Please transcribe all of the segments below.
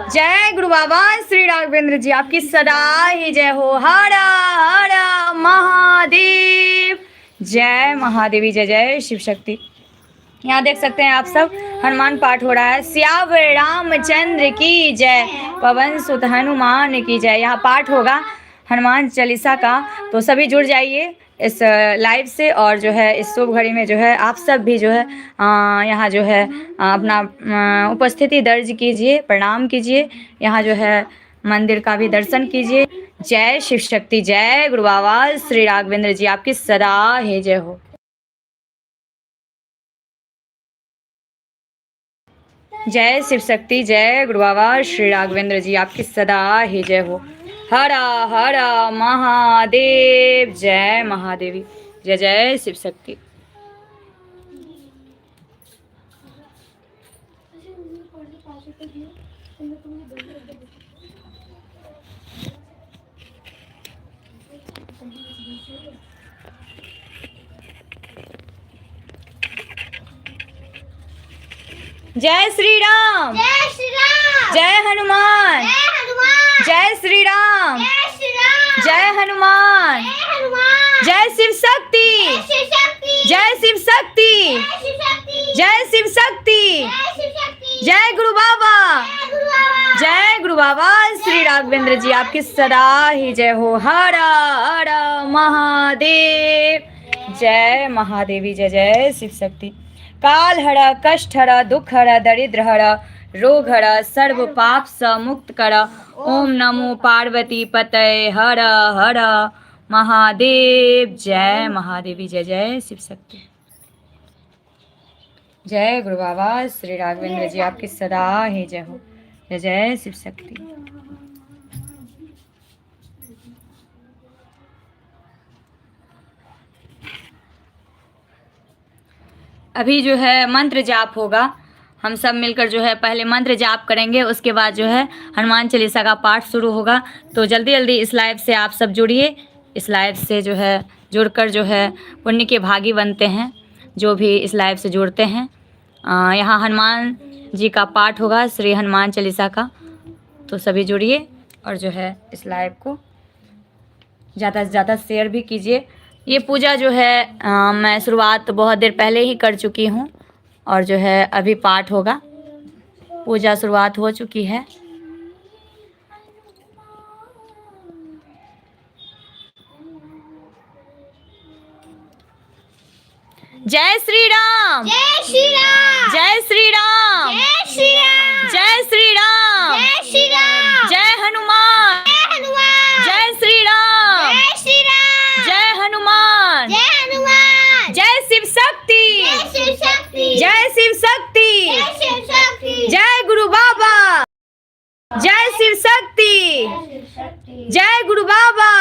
जय गुरु बाबा श्री राघवेंद्र जी, आपकी सदा ही जय हो। हर हर महादेव। जय महादेवी, जय जय शिव शक्ति। यहाँ देख सकते हैं आप सब, हनुमान पाठ हो रहा है। सियावर रामचंद्र की जय, पवन सुत हनुमान की जय। यहाँ पाठ होगा हनुमान चालीसा का, तो सभी जुड़ जाइए इस लाइव से। और जो है इस शुभ घड़ी में जो है आप सब भी जो है यहाँ जो है अपना उपस्थिति दर्ज कीजिए, प्रणाम कीजिए। यहाँ जो है मंदिर का भी दर्शन कीजिए। जय शिव शक्ति, जय गुरु बाबा श्री राघवेंद्र जी, आपकी सदा ही जय हो। जय शिव शक्ति, जय गुरु बाबा श्री राघवेंद्र जी, आपकी सदा ही जय हो। हर हर महादेव। जय महादेवी, जय जय शिव शक्ति। जय श्री राम, जय श्री राम, जय हनुमान, जय हनुमान, जय श्री राम, जय श्री राम, जय हनुमान, जय हनुमान, जय शिव शक्ति, जय शिव शक्ति, जय शिव शक्ति, जय शिव शक्ति, जय शिव शक्ति, जय शिव शक्ति, जय गुरु बाबा, जय गुरु बाबा, जय गुरु बाबा श्री राघवेंद्र जी, आपकी सदा ही जय हो। हर हर महादेव। जय महादेवी, जय जय शिव शक्ति। काल हर, कष्ट हर, दुख हर, दरिद्र हर, रोग हर, सर्व पाप स मुक्त कर। ओम नमो पार्वती पतये हर हर महादेव। जय महादेवी, जय जय शिव शक्ति। जय गुरु बाबा श्री राघवेंद्र जी, आपकी सदा ही जय हो। जय जय शिव शक्ति। अभी जो है मंत्र जाप होगा, हम सब मिलकर जो है पहले मंत्र जाप करेंगे, उसके बाद जो है हनुमान चालीसा का पाठ शुरू होगा। तो जल्दी जल्दी इस लाइव से आप सब जुड़िए। इस लाइव से जो है जुड़कर जो है पुण्य के भागी बनते हैं, जो भी इस लाइव से जुड़ते हैं। यहाँ हनुमान जी का पाठ होगा, श्री हनुमान चालीसा का। तो सभी जुड़िए और जो है इस लाइव को ज़्यादा से ज़्यादा शेयर भी कीजिए। ये पूजा जो है मैं शुरुआत बहुत देर पहले ही कर चुकी हूँ, और जो है अभी पाठ होगा। पूजा शुरुआत हो चुकी है। जय श्री राम, जय श्री राम, जय श्री राम, जय श्री राम, जय श्री राम, जय श्री राम, जय हनुमान, जय हनुमान, जय श्री राम, जय श्री राम, जय हनुमान, जय हनुमान, जय शिव शक्ति, जय शिव शक्ति, जय शिव शक्ति, जय शिव शक्ति, जय गुरु बाबा, जय शिव शक्ति, जय गुरु बाबा।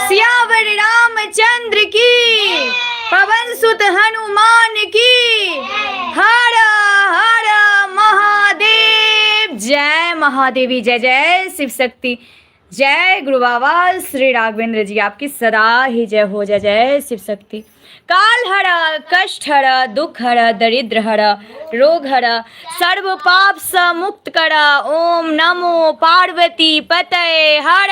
सियावर रामचंद्र की, पवन सुत हनुमान की। हर हर महादेव। जय महादेवी, जय जय शिव शक्ति। जय गुरु बाबा श्री राघवेंद्र जी, आपकी सदा ही जय हो। जय जय शिव शक्ति। काल हर, कष्ट हर, दुख हर, दरिद्र हर, रोग हर, सर्व पाप स मुक्त कर। ओम नमो पार्वती पतये हर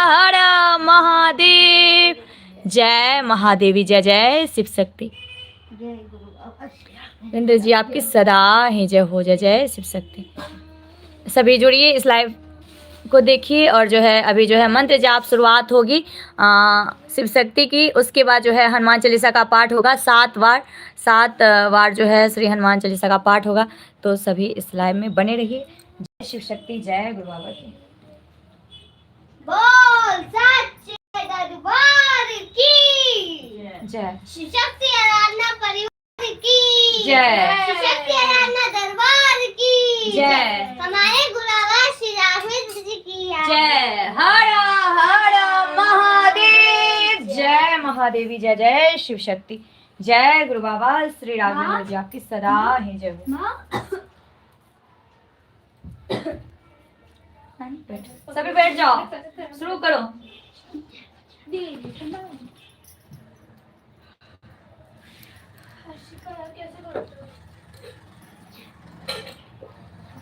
हर महादेव। जय महादेवी, जय जय शिव शक्ति। इंद्र जी, आपकी सदा ही जय हो। जय जय शिव शक्ति। सभी जुड़िए, इस लाइव को देखिए। और जो है अभी जो है मंत्र जाप शुरुआत होगी शिव शक्ति की। उसके बाद जो है हनुमान चालीसा का पाठ होगा 7 बार जो है श्री हनुमान चालीसा का पाठ होगा। तो सभी इस लाइव में बने रहिए। जय शिव शक्ति, जय गुरु बाबा की। बोल सच्चे दरबार की जय शिव शक्ति आराधना परिवार की जय। शिव शक्ति आराधना दरबार की जय। हमारे गुरु बाबा श्री राघवेंद्र जी की जय। हर हर महादेव। जय महादेवी, जय जय शिव शक्ति। जय गुरु बाबा श्री राघवेंद्र जी, आपकी सदा ही जय हो। सभी बैठ जाओ, शुरू करो।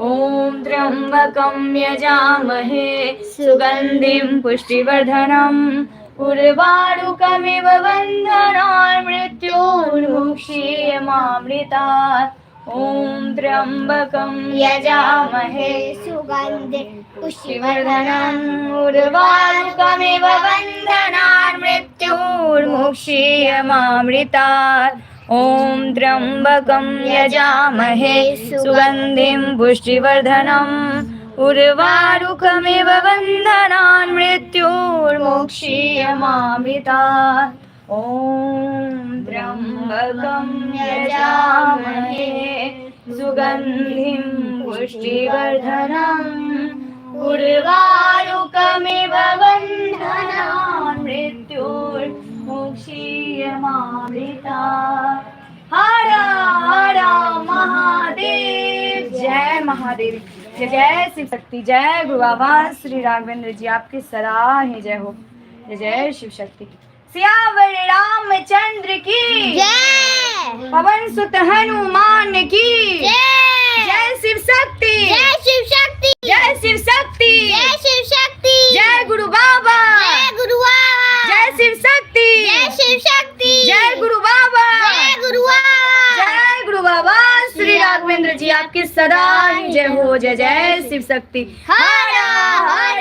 ॐ त्र्यम्बकं यजामहे सुगन्धिं पुष्टिवर्धनम् उर्वारुकमिव बन्धनान् मृत्योर्मुक्षीयमामृतात् ॐ त्र्यम्बकं यजामहे सुगन्धे पुष्टिवर्धनम् उर्वारुकमिव बन्धनान् मृत्योर्मुक्षीयमामृतात् ॐ त्र्यम्बकं यजामहे सुगन्धिं पुष्टिवर्धनम् उर्वारुकमिव बन्धनान् मृत्योर्मुक्षीयमामृतात् ॐ त्र्यम्बकं यजामहे सुगन्धिं पुष्टिवर्धनम् उर्वारुकमिव बन्धनान् मृत्योर्मुक्षीयमामृतात्। हर हर महादेव। जय महादेव। जय जय शिव शक्ति। जय गुरु बाबा श्री राघवेंद्र जी आपकी सराहे जय हो। जय जय शिव शक्ति। सियावर रामचंद्र की जय। पवन सुत हनुमान की जय। जय शिव शक्ति। जय शिव शक्ति। जय शिव शक्ति। जय शिव शक्ति। जय गुरु बाबा। जय गुरु बाबा। जय शिव शक्ति। जय शिव शक्ति। जय गुरु बाबा। जय गुरु बाबा। जय गुरु बाबा श्री राघवेंद्र जी आपकी सदा ही जय हो। जय जय शिव शक्ति। हर हर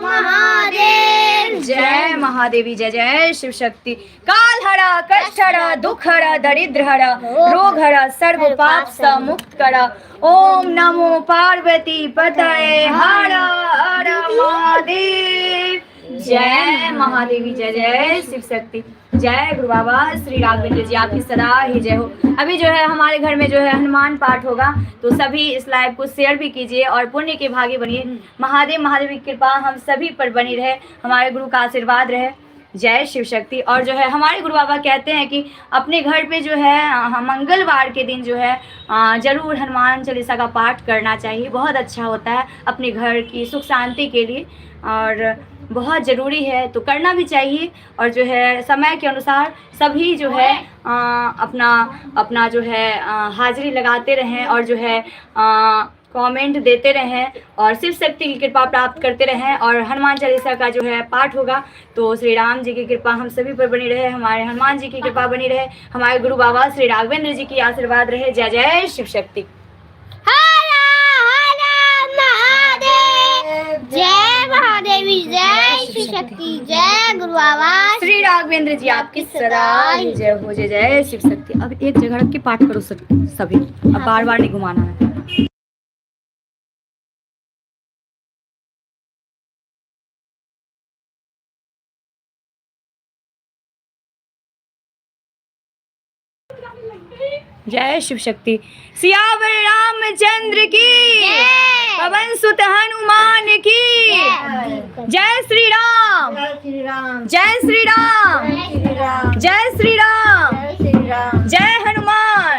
महादेव। जय महादेवी। जय जय शिव शक्ति। काल हरा कष्ट हरा दुख हरा दरिद्र हरा रोग हरा सर्व पाप स मुक्त करा। ओम नमो पार्वती पतये हर हर महादेव। जय महादेवी। जय जय शिव शक्ति। जय गुरु बाबा श्री राघवेंद्र जी आपकी सदा ही जय हो। अभी जो है हमारे घर में जो है हनुमान पाठ होगा, तो सभी इस लाइव को शेयर भी कीजिए और पुण्य के भागी बनिए। महादेव की कृपा हम सभी पर बनी रहे, हमारे गुरु का आशीर्वाद रहे। जय शिव शक्ति। और जो है हमारे गुरु बाबा कहते हैं कि अपने घर पे जो है मंगलवार के दिन जो है जरूर हनुमान चालीसा का पाठ करना चाहिए। बहुत अच्छा होता है अपने घर की सुख शांति के लिए और बहुत ज़रूरी है, तो करना भी चाहिए। और जो है समय के अनुसार सभी जो है अपना जो है हाजिरी लगाते रहें और जो है कमेंट देते रहें और शिव शक्ति की कृपा प्राप्त करते रहें। और हनुमान चालीसा का जो है पाठ होगा, तो श्री राम जी की कृपा हम सभी पर बनी रहे, हमारे हनुमान जी की कृपा बनी रहे, हमारे गुरु बाबा श्री राघवेंद्र जी की आशीर्वाद रहे। जय जय शिव शक्ति। जय महादेवी। जय शिव शक्ति। जय गुरु बाबा श्री राघवेंद्र जी आपकी सदा ही जय हो। जय जय शिव शक्ति। अब एक जगह रख के पाठ करो सभी, अब बार बार नहीं घुमाना है। जय शिव शक्ति। सियावर रामचंद्र की पवन सुत हनुमान की जय श्री राम। जय श्री राम। जय श्री राम। जय हनुमान।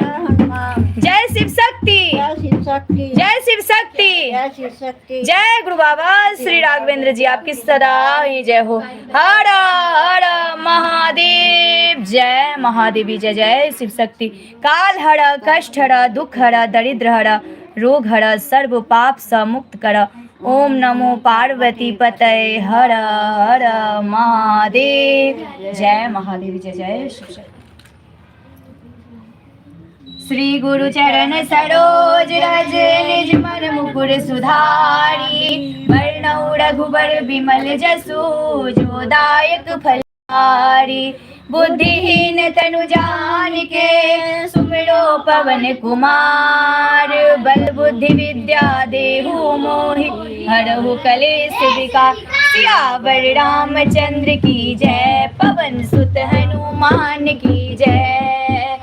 जय शिव शक्ति। जय शिव शक्ति। जय गुरु बाबा श्री राघवेंद्र जी आपकी सदा ही जय हो। हर हर महादेव। जय महादेवी। जय जय शिव शक्ति। काल हरा कष्ट हरा दुख हरा दरिद्र हरा रोग हरा सर्व पाप स मुक्त करा। ओम नमो पार्वती पतये हर हर महादेव। जय महादेवी। जय जय शिव शक्ति। श्री गुरु चरण सरोज रज निज मन मुकुर सुधारी। वर्णौ रघुबर विमल जसु जो दायक फलहारी। बुद्धिहीन तनु जानिके सुमिरो पवन कुमार। बल बुद्धि विद्या देहु मोहि हरहु कलेश विकार। सियावर रामचंद्र की जय। पवन सुत हनुमान की जय।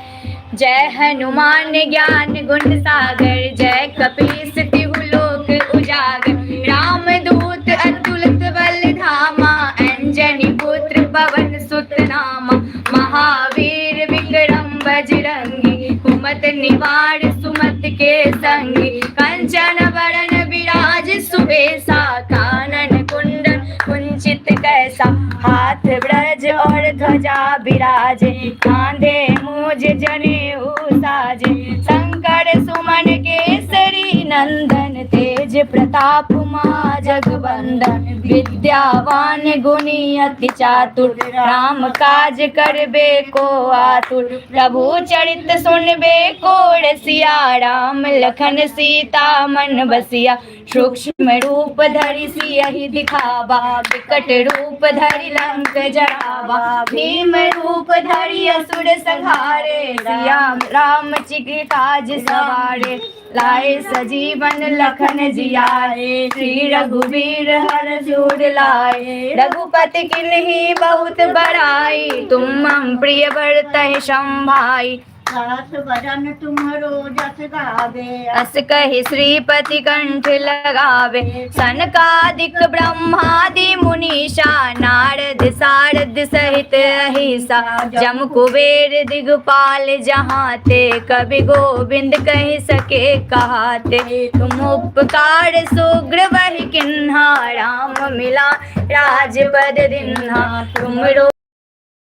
जय हनुमान ज्ञान गुण सागर। जय कपीस तिहु लोक उजागर। राम दूत अतुलित बल धामा। अंजनी पुत्र पवन सुत नामा। महावीर विक्रम बजरंगी। कुमत निवार सुमत के संगी। कंचन वरण विराज सुबेसा। कानन कुंडल कुंचित कैसा। हाथ ब्रज और ध्वजा विराजे। कांधे मूज जनेऊ साजे। शंकर सुमन केसरी नंदन तेज प्रताप मा जगवंदन विद्यावान गुणी अति चातुर राम काज करबे को आतुर प्रभु चरित सुनबे को रसिया राम लखन सीता मन बसिया सूक्ष्म रूप धरि सियहि दिखावा विकट रूप धरि लंक जरावा भीम रूप धरि असुर संहारे सिया राम चिके काज सवारे लाए सजीवन लखन जियाए श्री रघुवीर हर जोड़ लाए रघुपति किन्हीं बहुत बड़ाई तुम मम प्रिय बरतहि संभाई सास बदन तुम्हारो जस गावे अस कहि श्रीपति कंठ लगावे सनकादिक ब्रह्मादि मुनीषा नारद सारद सहित अहिसा जम कुबेर दिगपाल जहाँ ते कवि गोविंद कहि सके कहाते तुम उपकार सुग्र वही किन्हा राम मिला राजपद दिन्हा तुमरो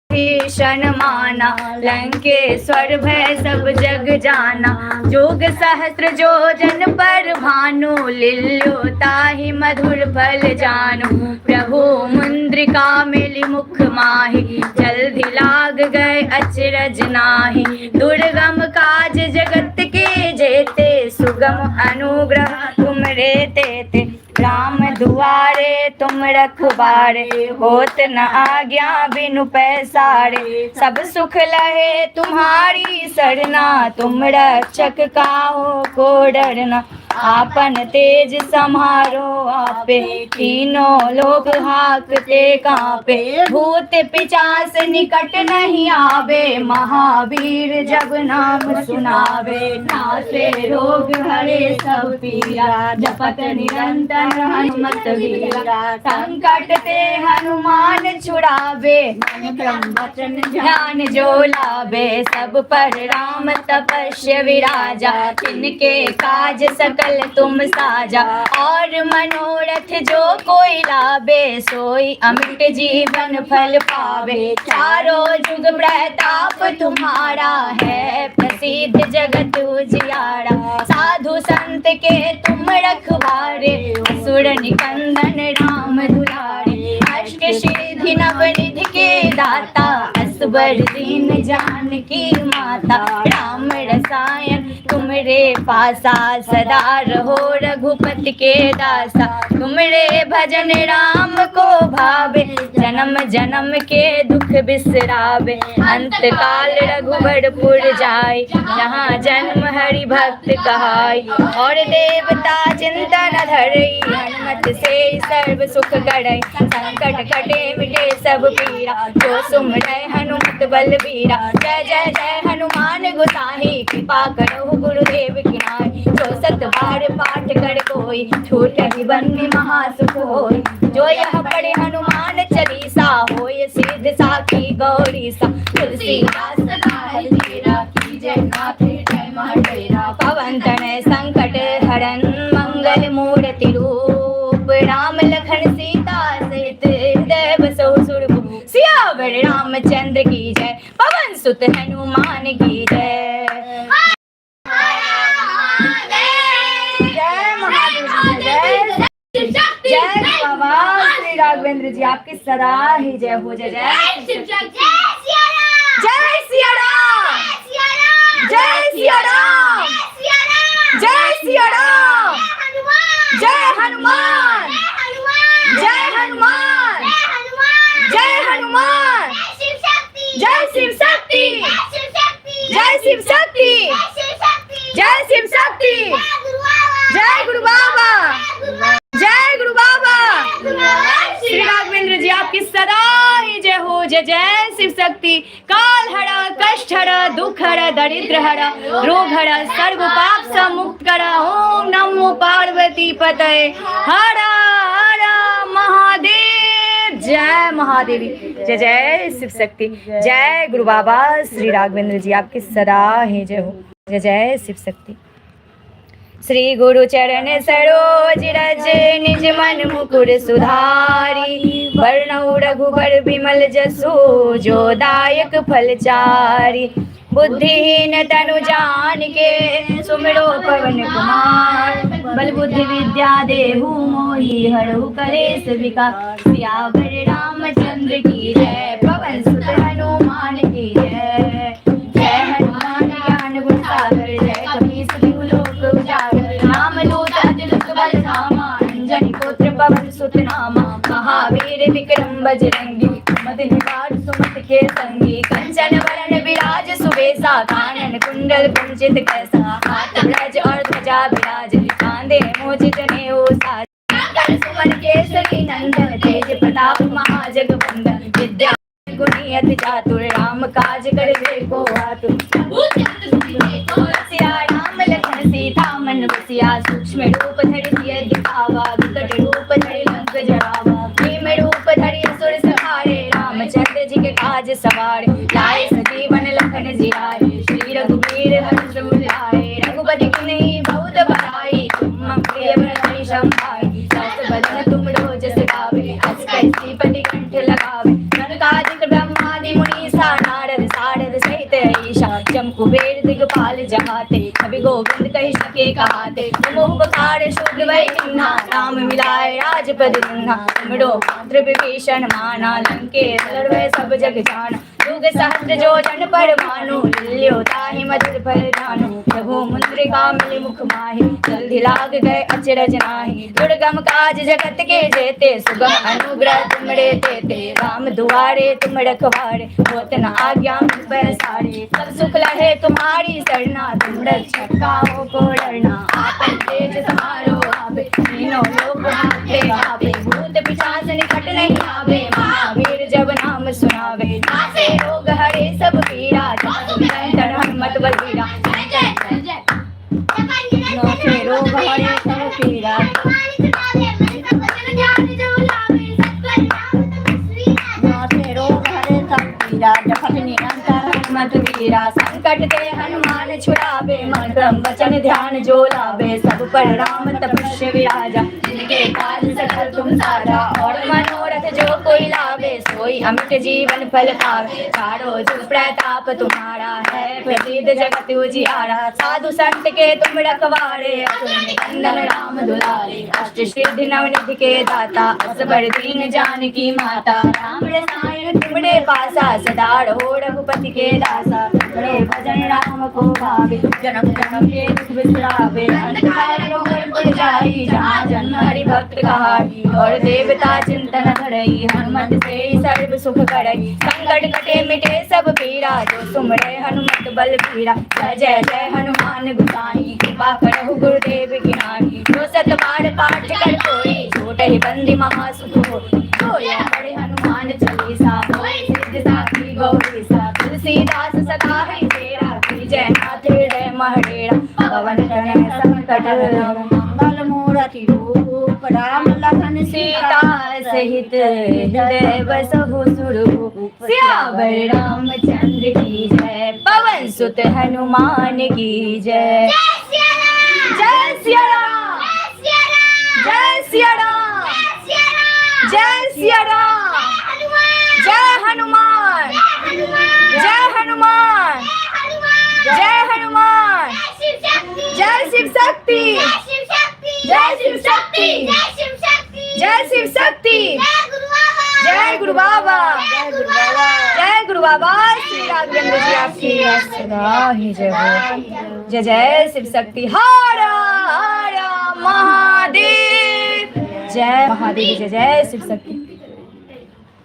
भीषण माना लंकेश्वर भय सब जग जाना जोग सहस्र जोजन पर भानु लिल्यो ताहि मधुर फल जानु प्रभु मुद्रिका मिली मुख माहि जल्दी लाग गए अचरज नाहि दुर्गम काज जगत के जेते सुगम अनुग्रह तुम रे तेते राम दुआरे तुम रखवारे होत न आज्ञा बिनु पैसारे सब सुख लहे तुम्हारी सरना तुम रक्षक काहो को डरना आपन तेज समारो आपे तीनों लोग हाकते कांपे भूत पिचास निकट नहीं आवे महावीर जब नाम सुनावे नासे रोग हरे सब पीरा जपत निरंतर हनुमत वीरा संकट ते हनुमान छुड़ावे मन क्रम वचन ध्यान जो लावे सब पर राम तपस्या विराजा तिनके काज सकल तुम साजा और मनोरथ जो कोई लावे सोई अमिट जीवन फल पावे चारों जुग प्रताप तुम्हारा है प्रसिद्ध जगत उजियारा साधु संत के तुम रखवारे असुर निकंदन राम दुलारे अष्ट सिद्धि नवनिधि के दाता असबर दीन जानकी माता राम रसायन तुमरे पासा सदा रहो रघुपति के दासा तुमरे भजन राम को भावे जन्म जन्म के दुख बिसरावे अंत काल रघुवरपुर जाय जहाँ जन्म हरि भक्त कहाय और देवता चिंतन धरई हनुमत से सर्व सुख करई संकट कटे मिटे सब पीरा जो सुमरै हनुमत बलबीरा जय जय जय हनुमान गोसाई कृपा करो गुरुदेव की नाई जो सत बार पाठ कर कोई छूट ही बन्नी महासुख होई जो यह पढ़े हनुमान चालीसा होय सिद्ध साखी गौरी सा तुलसीदास सदा तेरा कीजय नाथ जय मातेरा पवन तनय संकट हरन मंगल मूर्ति रूप राम लखन सीता सहित हृदय बसो सुरभूप सियावर रामचंद्र की जय पवन सुत हनुमान की जय जय बाबा श्री राघवेंद्र जी आपकी सदा ही जय हो जय जय जय सिया राम जय सिया राम जय सिया राम जय हनुमान जय हनुमान जय हनुमान जय शिव शक्ति जय शिव शक्ति जय शिव शक्ति जय गुरु बाबा जय गुरु बाबा श्री राघवेंद्र जी आपकी सदा ही जय हो जय जय शिव शक्ति काल हरा कष्ट हरा दुख हरा दरिद्र हरा रोग हरा सर्व पाप से मुक्त करा ओम नमो पार्वती पतये हरा हरा महादेव जय महादेवी जय जय शिव शक्ति जय गुरु बाबा श्री राघवेंद्र जी आपकी सदा ही जय हो जय जय शिव शक्ति श्री गुरु चरण सरोज रज निज मन मुकुर सुधारी वर्णौ रघुबर विमल जसु जो दायक फलचारी बुद्धिहीन तनु जान के सुमिरो पवन कुमार बल बुद्धि विद्या देहु मोहि हरहु कलेश विकार। सियावर रामचंद्र की जय, पवन सुत हनुमान की जय। जय हनुमान ज्ञान गुण सागर, जय कपीस तिहु लोक उजागर। रामदूत अतिदूत बल धामा, अंजनी पुत्र पवन सुत नामा। महावीर विक्रम बजरंगी, सुमति निवार सुमति के संगी। कंचन वरण विराज सुबेसा, कानन कुंडल कुंचित कैसा। हाथ ब्रज और ध्वजा विराज, कांधे मूंज जनेऊ साज। सुमन केसरी नंदन, तेज प्रताप महाजगवंदन। विद्या गुणी अति चातुर, राम काज करबे को आतुर। सिया राम लखन सीता मन बसिया, सूक्ष्म रूप धरि सिय दिखावा। विकट रूप धरि लंक जरावा, भीम रूप धरि असुर संहारे। रामचंद्र जी के काज सवारे, लाए सजीवन लखन जियाए। श्री रघुवीर हर्ष उल्लाए, रघुपति कीन्ही बहुत बड़ाई। तुम प्रिय भरत संभाई, सस बदन तुम रोज गावे। अस कैसी पति कंठ लगावे, सनकादिक ब्रह्मादि मुनीसा। नारद सारद सहित ईशा, जम कुबेर दिगपाल जहाते। कवि गोविंद कहि सके कहाते, तुम उपकार शुभ वै किन्हा। राम मिलाए राजपद दीन्हा, तुमरो पुत्र विभीषण माना। लंकेश सर्वै सब जग जाना, युग सहस्र जो जन पर भानु। लील्यो ताहि मधुर फल जानु, प्रभु मुद्रिका मिलि मुख माहि। जल्दी लाग गए अचरज नाहि, दुर्गम काज जगत के जेते। सुगम अनुग्रह तुमरे तेते, राम दुआरे तुम रखवारे। होत न आज्ञा मुझ पर सारे, सब सुख लहे तुम्हारी सरना। तुम रक्षक काहू को डरना, आपन तेज समारो आवे। तीनों लोक हाथे आवे, भूत पिशाच निकट नहीं आवे। महावीर जब नाम सुनावे, नासे रोग हरे सब पीरा। जय हनुमत बलबीरा, नासे रोग हरे सब पीरा। नासे रोग हरे सब पीरा, जपत निरंतर हनुमत वीरा। संकट ते हनुमान छुड़ावे, मन क्रम वचन ध्यान जो लावे। सब पर राम तपस्या विराजा, जिनके काज सकल तुम सारा। और मनोरथ जो कोई लावे, सोई अमित जीवन फल पावे। चारों जुग प्रताप तुम्हारा है, प्रसिद्ध जगत उजियारा। साधु संत के तुम रखवारे, असुर कंदन राम दुलारे। अष्ट सिद्धि नवनिधि के दाता, असबर दीन जानकी माता। राम रसायन तुमरे पासा, सदा रहो रघुपति के दासा। बड़े भजन राम को भावे, जन्म जन्म के दुख बिसरावे। अंत काल रघुवर पुर जाई, जहाँ जन्म हरि भक्त कहाई। और देवता चिंतन धरई, हनुमत से सर्व सुख करई। संकट कटे मिटे सब पीरा, जो सुमरे हनुमत बल पीरा। जय जय जय हनुमान गोसाई, कृपा करहु गुरुदेव की नाई। जो सत बार पाठ कर कोई, छोटे ही बंदी महासुख होई। जोया पढ़े हनुमान चालीसा, होय सिद्धि साखी गौरीसा। तुलसीदास सदा है तेरा, जय नाथ हृदय महडेरा। पवन तनय संकट हरण, मंगल मूर्ति रूप। राम लखन सीता सहित, हृदय बसहु सुरभूप। सियावर रामचंद्र की जय, पवन सुत हनुमान की जय। जय सिया राम, जय सिया राम, जय सिया राम। जय हनुमान, जय हनुमान, जय हनुमान। जय शिव शक्ति, जय शिव शक्ति, जय शिव शक्ति। जय गुरु बाबा, जय गुरु बाबा, जय गुरु बाबा। श्री राघवेंद्र जी आपकी सदा ही जय हो। जय जय शिव शक्ति। हर हर महादेव, जय महादेव। जय जय शिव शक्ति,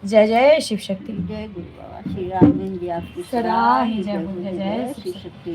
जय जय शिव शक्ति। जय गुरु बाबा श्री राघवेंद्र जी आपकी सदा ही जय हो। जय जय श्री शक्ति।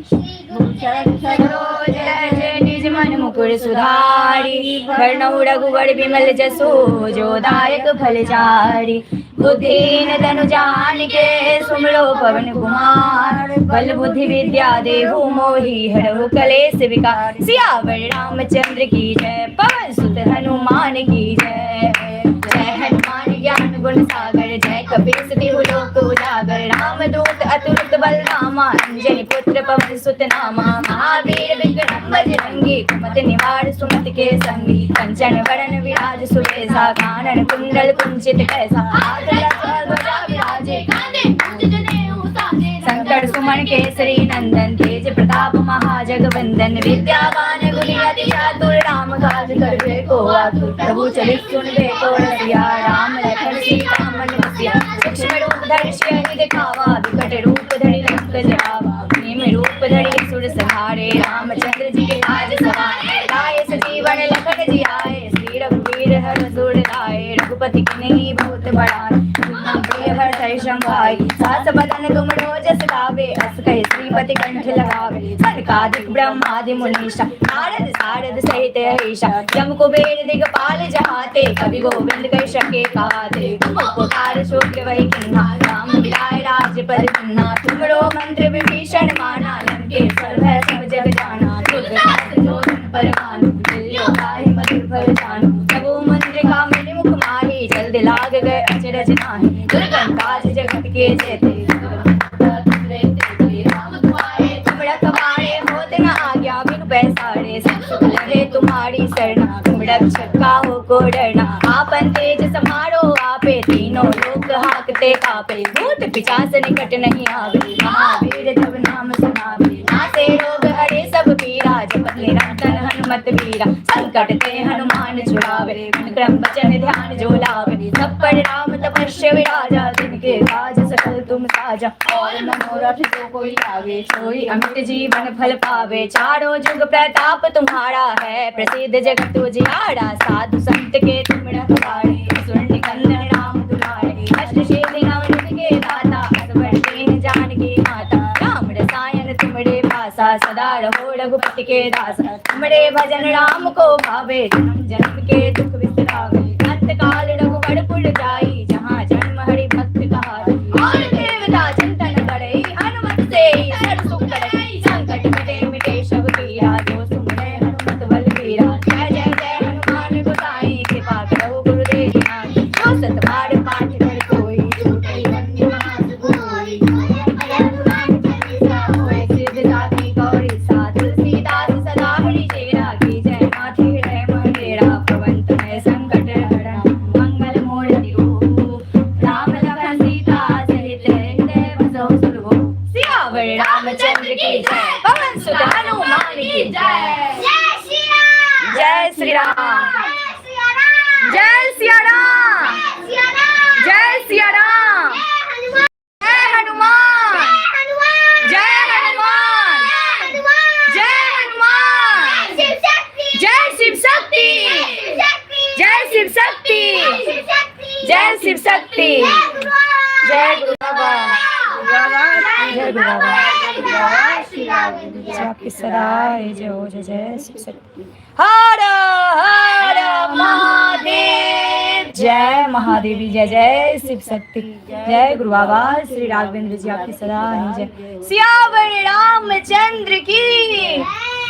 जय जय निज मन मुकुर सुधारी, बरनउँ रघुवर विमल जसु। जो दायक फल चारि, बुद्धिहीन तनु जानिके। सुमिरो पवन कुमार, बल बुद्धि विद्या देहु मोहि। हरहु कलेश विकार, सियावर रामचंद्र की जय, पवन सुत हनुमान की जय। जय हनुमान ज्ञान गुण सागर, जय कपीस तिहु लोक उजागर। रामदूत अतुलित बल धामा, अंजनी पुत्र पवन सुत नामा। महावीर विक्रम बजरंगी, कुमति निवार सुमति के संगी। कंचन वरण विराज सुबेसा, कानन कुंडल कुंचित कैसा। हाथ ध्वजा विराजे, कांधे मूंज जनेऊ साजे। संकट सुमन केसरी नंदन तेज प्रताप महाजगवंदन विद्यावान गुणी अति चातुर राम काज करबे को आतुर प्रभु चरित सुनबे को रसिया राम लखन सीता मन बसिया सूक्ष्म रूप धरि सियहि दिखावा विकट रूप धरि लंक जरावा भीम रूप धरि सुर संहारे रामचंद्र जी के काज सवारे लाए सजीवन लखन जी आए श्री रघुवीर हर सुर लाए रघुपति की नहीं बहुत बड़ाई प्रिय भरतहि संभाई सास बदन तुम रोजस गावे अस कहि श्रीपति कंठ लगावे सनकादिक ब्रह्मादि मुनीषा नारद सारद सहित ईशा जम कुबेर दिगपाल जहाते कवि गोविंद कहि सके काते तुम उपकार शुक्र वही किन्हा राम मिलाए राजपद किन्हा तुमरो मंत्र विभीषण माना लंकेश्वर भय सब जग जाना रुद्रनाथ जो धन परमानु दिल्यो ताहि मधुर फल जानु प्रभु मंत्र का मेरे मुख माही जल्द लाग गए अचरज नाही दुर्गम काज जगत के जेते राम तुम्हारे तुमरा कबाड़े होते न आज्ञा बिनु पैसारे सब सुख लगे तुम्हारी शरणा तुम रक्षक काहू को डरना आपन तेज समारो आपे तीनों लोक हाकते कापे भूत पिशाच निकट नहीं आवे महावीर जब नाम सुनावे नासे रोग हरे सब पीरा जपत निरंतर हनुमत वीरा संकट ते हनुमान छुड़ावे मन क्रम वचन ध्यान जो लावे सब पर राम तपस्या विराजा जिनके काज सकल तुम साजा और मनोरथ जो कोई लावे सोई अमित जीवन फल पावे चारों जुग प्रताप तुम्हारा है प्रसिद्ध जगत उजियारा साधु संत के तुम रखवारे सुन कंदन राम दुलारे अष्ट सिद्धि नवनिधि के दाता असवर दीन जानकी माता राम रसायन तुमरे पासा सदा रहो रघुपति के दासा तुमरे भजन राम को भावे जन्म जन्म के दुख विसरावे अंत काल रघुवर पुर जाई जहाँ जन्म हरि भक्त कहाई और देवता चिंतन करे हनुमत से हर सुख करे संकट कटे मिटे सब पीरा जो सुमरे हनुमत बल वीरा जय जय जय हनुमान गोसाई कृपा करो गुरुदेव नाथ जो सत बार पाठ कर कोई छूटे बंदी मास कोई हनुमान चालीसा होए सिद्ध दाती गौरी साध तुलसीदास सदा हरि चेरा की जय माथे रहे महेरा पवन तनय संकट हरण मंगल मूर्ति रूप राम लखन सीता सहित हृदय बसो सुरभो सियावर रामचंद्र की जय पवन सुत हनुमान की जय जय श्री राम जय सिया राम जय सिया राम जय हनुमान जय हनुमान जय हनुमान जय शिव शक्ति जय शिव शक्ति जय शिव शक्ति जय गुरु बाबा जय गुरु बाबा आपकी सदाए जय हो जय जय शिव शक्ति हर हर महादेव जय महादेवी जय जय शिव शक्ति जय गुरु बाबा श्री राघवेंद्र जी आपकी सदा जय सियावर रामचंद्र की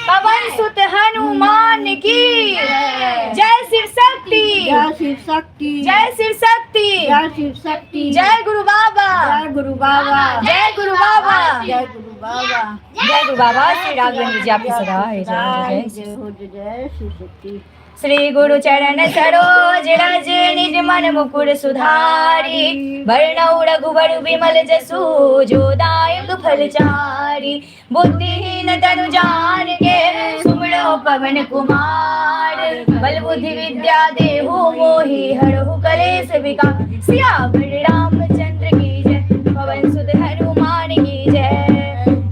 पवन सुत हनुमान की जय शिव शक्ति जय शिव शक्ति जय शिव शक्ति जय शिव शक्ति जय गुरु बाबा जय गुरु बाबा जय गुरु बाबा जय गुरु बाबा जय गुरु बाबा श्री राघवेंद्र जी आपकी सदा जय जय जय हो जय शिव शक्ति श्री गुरु चरण सरोज रज निज मन मुकुर सुधारी वर्णौ रघुवर विमल जसु जो दायक फल चारी बुद्धिहीन तनु जान के सुमरो पवन कुमार बल बुद्धि विद्या देहु मोहि हरहु कलेश विकार सियावर रामचंद्र की जय पवन सुत हनुमान की जय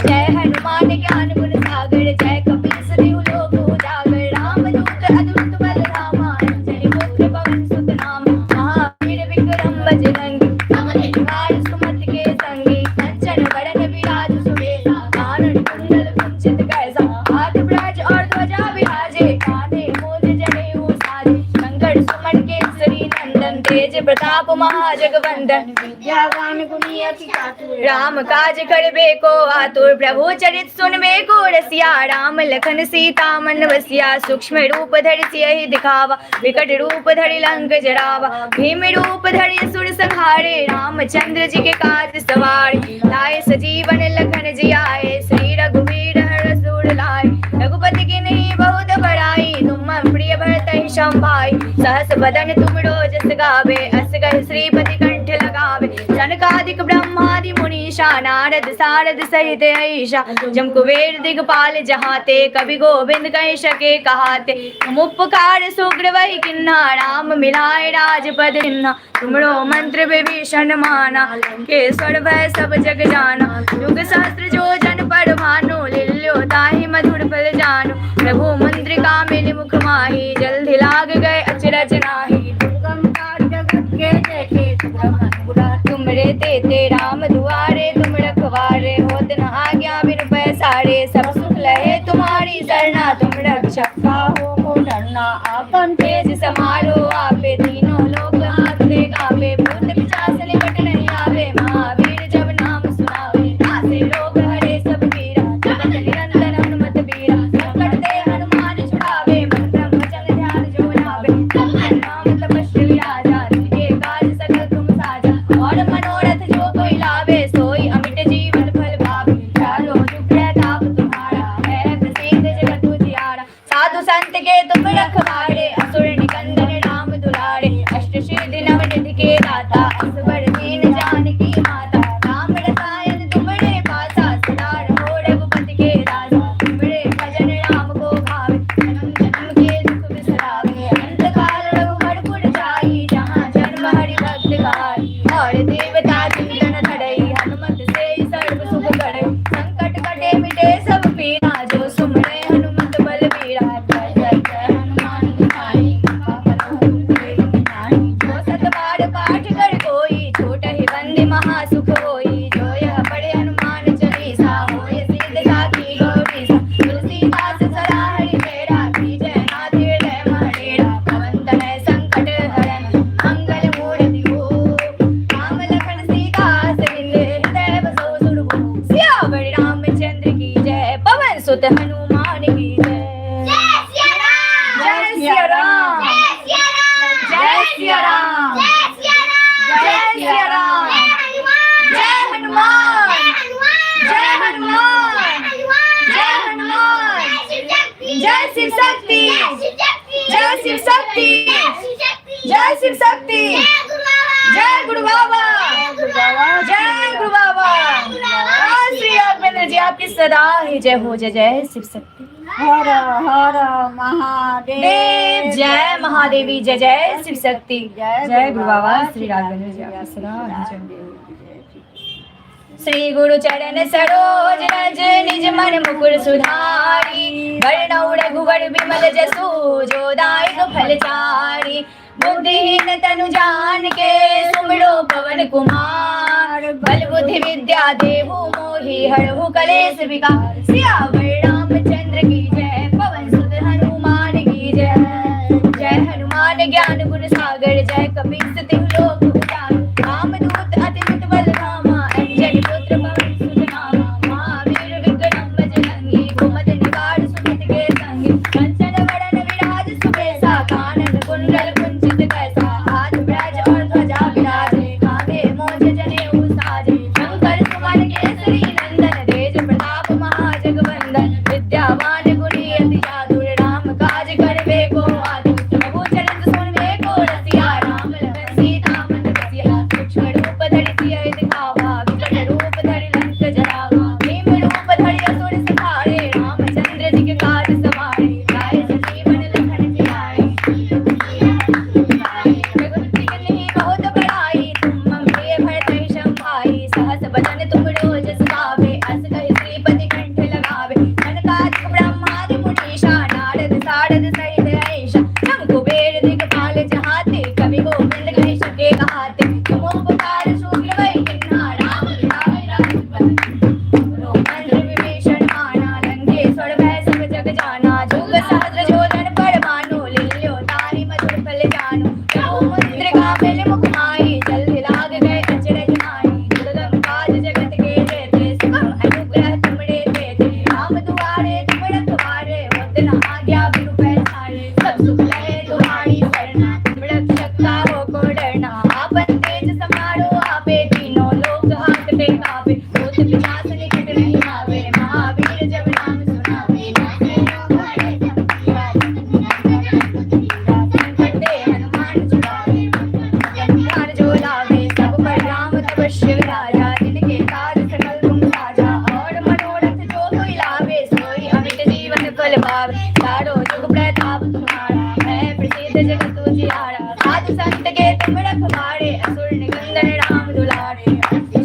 जय हनुमान ज्ञान गुण सागर जय कपीस देहु लोक उजागर रामदूत अतुलित बल धामा अंजनी पुत्र पवन सुत नाम महावीर विक्रम बजरंगी अमर निवार सुमति के संगी कंचन वरण विराज सुबेसा कानन कुंडल कुंचित कैसा हाथ ब्रज और ध्वजा विराजे कांधे मूंज जनेऊ साजे शंकर सुमन केसरी नंदन तेज प्रताप महाजगवंदन विद्यावान गुणी अति चातुर राम काज करबे को आतुर प्रभु चरित सुनबे को रसिया राम लखन सीता मन बसिया सूक्ष्म रूप धरि सियहि दिखावा विकट रूप धरि लंक जरावा भीम रूप धरि असुर संहारे रामचंद्र जी के काज सवारे लाए सजीवन लखन जी आए श्री रघुवीर हर सुर लाए रघुपति की नहीं बहुत बड़ाई तुम प्रिय भरतहि संभाई सहस बदन तुम रोजस गावे अस कहि श्रीपति कंठ लगावे सनकादिक ब्रह्मादि मुनीषा नारद सारद सहित ऐषा जम कुबेर दिगपाल जहाते कवि गोविंद कह सके कहाते तुम उपकार सुग्र वही किन्ना राम मिलाए राजपद किन्ना तुमरो मंत्र विभीषण माना केसर भय सब जग जाना युग सहस्त्र जो जन पर भानु लिल्यो ताहि मधुर फल जानु प्रभु मंत्र का मिल मुख माही जल्दी लाग गए अचरज नाही जगत के देखे तुमरे ते राम दुआरे तुम रखवारे होत न आज्ञा बिनु पैसारे सब सुख लहे तुम्हारी सरना तुम रक्षक हो को डरना आपन तेज समारो आपे तीनों लोक हाथे कापे भूत पिशाच निकट नहीं आवे महावीर जब नाम सुनावे नासे रोग हरे सब पीरा जगत निरंतर हनुमत बीरा संकट ते हनुमान छुड़ावे मन ब्रह्म वचन ध्यान जो लावे नाम तपस्वी राजा जिनके काज सकल तुम साजा और मनोरथ जो कोई लावे सोई अमिट जीवन फल पावे चारों जुग ताप तुम्हारा है प्रसिद्ध जगत उजियारा साधु संत के तुम रखवारे असुर निकंदन राम दुलारे अष्ट सिद्धि नव निधि के दाता असबर दीन जानकी माता राम रसायन तुमरे पासा सदा रहो रघुपति के राजा तुमरे भजन राम को भावे जन्म जन्म के दुख बिसरावे अंत काल रघुवर जाई जहाँ जन्म हरि भक्त गाई और देवता चिंतन धरई हनुमत से सर्व सुख करई संकट कटे मिटे सब पीरा जो सुमरे हनुमत बल बीरा जय जय जय हनुमान गोसाई जो सत बार पाठ कर कोई छोट ही बंदी महासुख होई जो यह पढ़े हनुमान चालीसा होय सिद्ध साखी गौरी सा तुलसीदास सदा हरि तेरा जय नाथ हृदय महडेरा पवन तनय संकट हरन मंगल मूर्ति हो राम लखन सीता सहित हृदय बसो सुरभु सियावर रामचंद्र की जय पवन सुत हनुमान की जय जय सिया राम जय सिया राम जय सिया राम जय हनुमान जय हनुमान जय हनुमान जय शिव शक्ति जय शिव शक्ति जय शिव शक्ति जय गुरु बाबा जय गुरु बाबा श्री राघवेंद्र जी आपकी सदा ही जय हो जय जय शिव शक्ति हर हर महादेव देव जय महादेवी जय जय शिव शक्ति जय गुरु बाबा श्री राघवेंद्र जी आपकी सदा ही जय श्री गुरु चरण सरोज रज निज मन मुकुर सुधारी वर्णौ रघुवर विमल जसु जो दायक फल चारी बुद्धिहीन तनु जान के सुमिरो पवन कुमार बल बुद्धि विद्या देहु मोहि हरहु कलेश विकार सियावर रामचंद्र की जय पवन सुत हनुमान की जय जय हनुमान ज्ञान गुण सागर जय कपीस तिहु लोक उजागर रामदूत अति बल धामा अंजनी पुत्र पवन सुत नामा महावीर विक्रम बजरंगी कुमति निवार सुमति के संगी कंचन वरण विराज सुबेसा कानन कुंडल कुंचित कैसा हाथ ब्रज और ध्वजा विराजे कांधे मोज जनेऊ साजे शंकर सुमन केसरी नंदन तेज प्रताप महाजगवंदन विद्यावान गुणी भावे चारों जुग प्रताप तुम्हारा है प्रसिद्ध जगत उजियारा साधु संत के तुम रखवारे असुर निकंदन राम दुलारे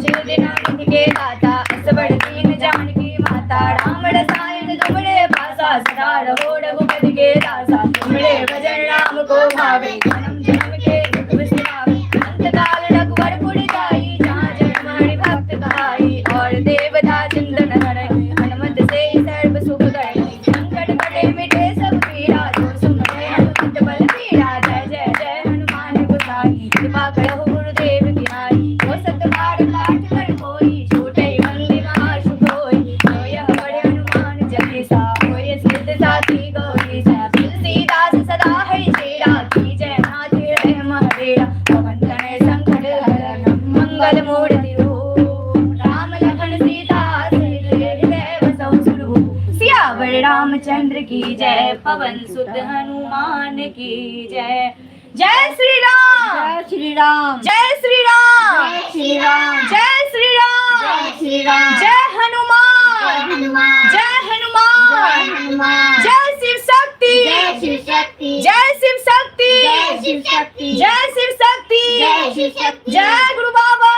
शिव दिनानिधि के दाता असबर दीन जानकी माता राम रसायन तुमरे पासा सदा रहो रघुपति के दासा तुमरे भजन राम को भावे जन्म जन्म के दुख बिसरावे अंत काल रघुवर पुर जाई जहाँ जन्म हरि भक्त कहाई और देवता चिंतन हरै हनुमत से सर्व सुख करे संकट कटे मिटे सब पीड़ा जो सुमरे हनुमत बल पीड़ा जय जय जय हनुमान गोसाई कृपा करहु गुरुदेव की नाई वो सतबार पाठ कर कोई छूटे बंदी महा शुभ होई जो यह पढ़े हनुमान चालीसा होय सिद्ध साथी गौरी सा तुलसीदास सदा हरि चेरा की जय नाथ रहे महरेरा पवन तनय संकट हरण मंगल मूर्ति रूप राम लखन सीता सहित हृदय बसौ सुरभूप सियावर रामचंद्र की जय पवन सुत हनुमान की जय जय श्री राम जय श्री राम जय श्री राम जय श्री राम जय श्री राम जय श्री राम जय हनुमान हनुमान जय हनुमान हनुमान जय शिव शक्ति जय शिव शक्ति जय शिव शक्ति जय शिव शक्ति जय शिव शक्ति जय शिव शक्ति जय गुरु बाबा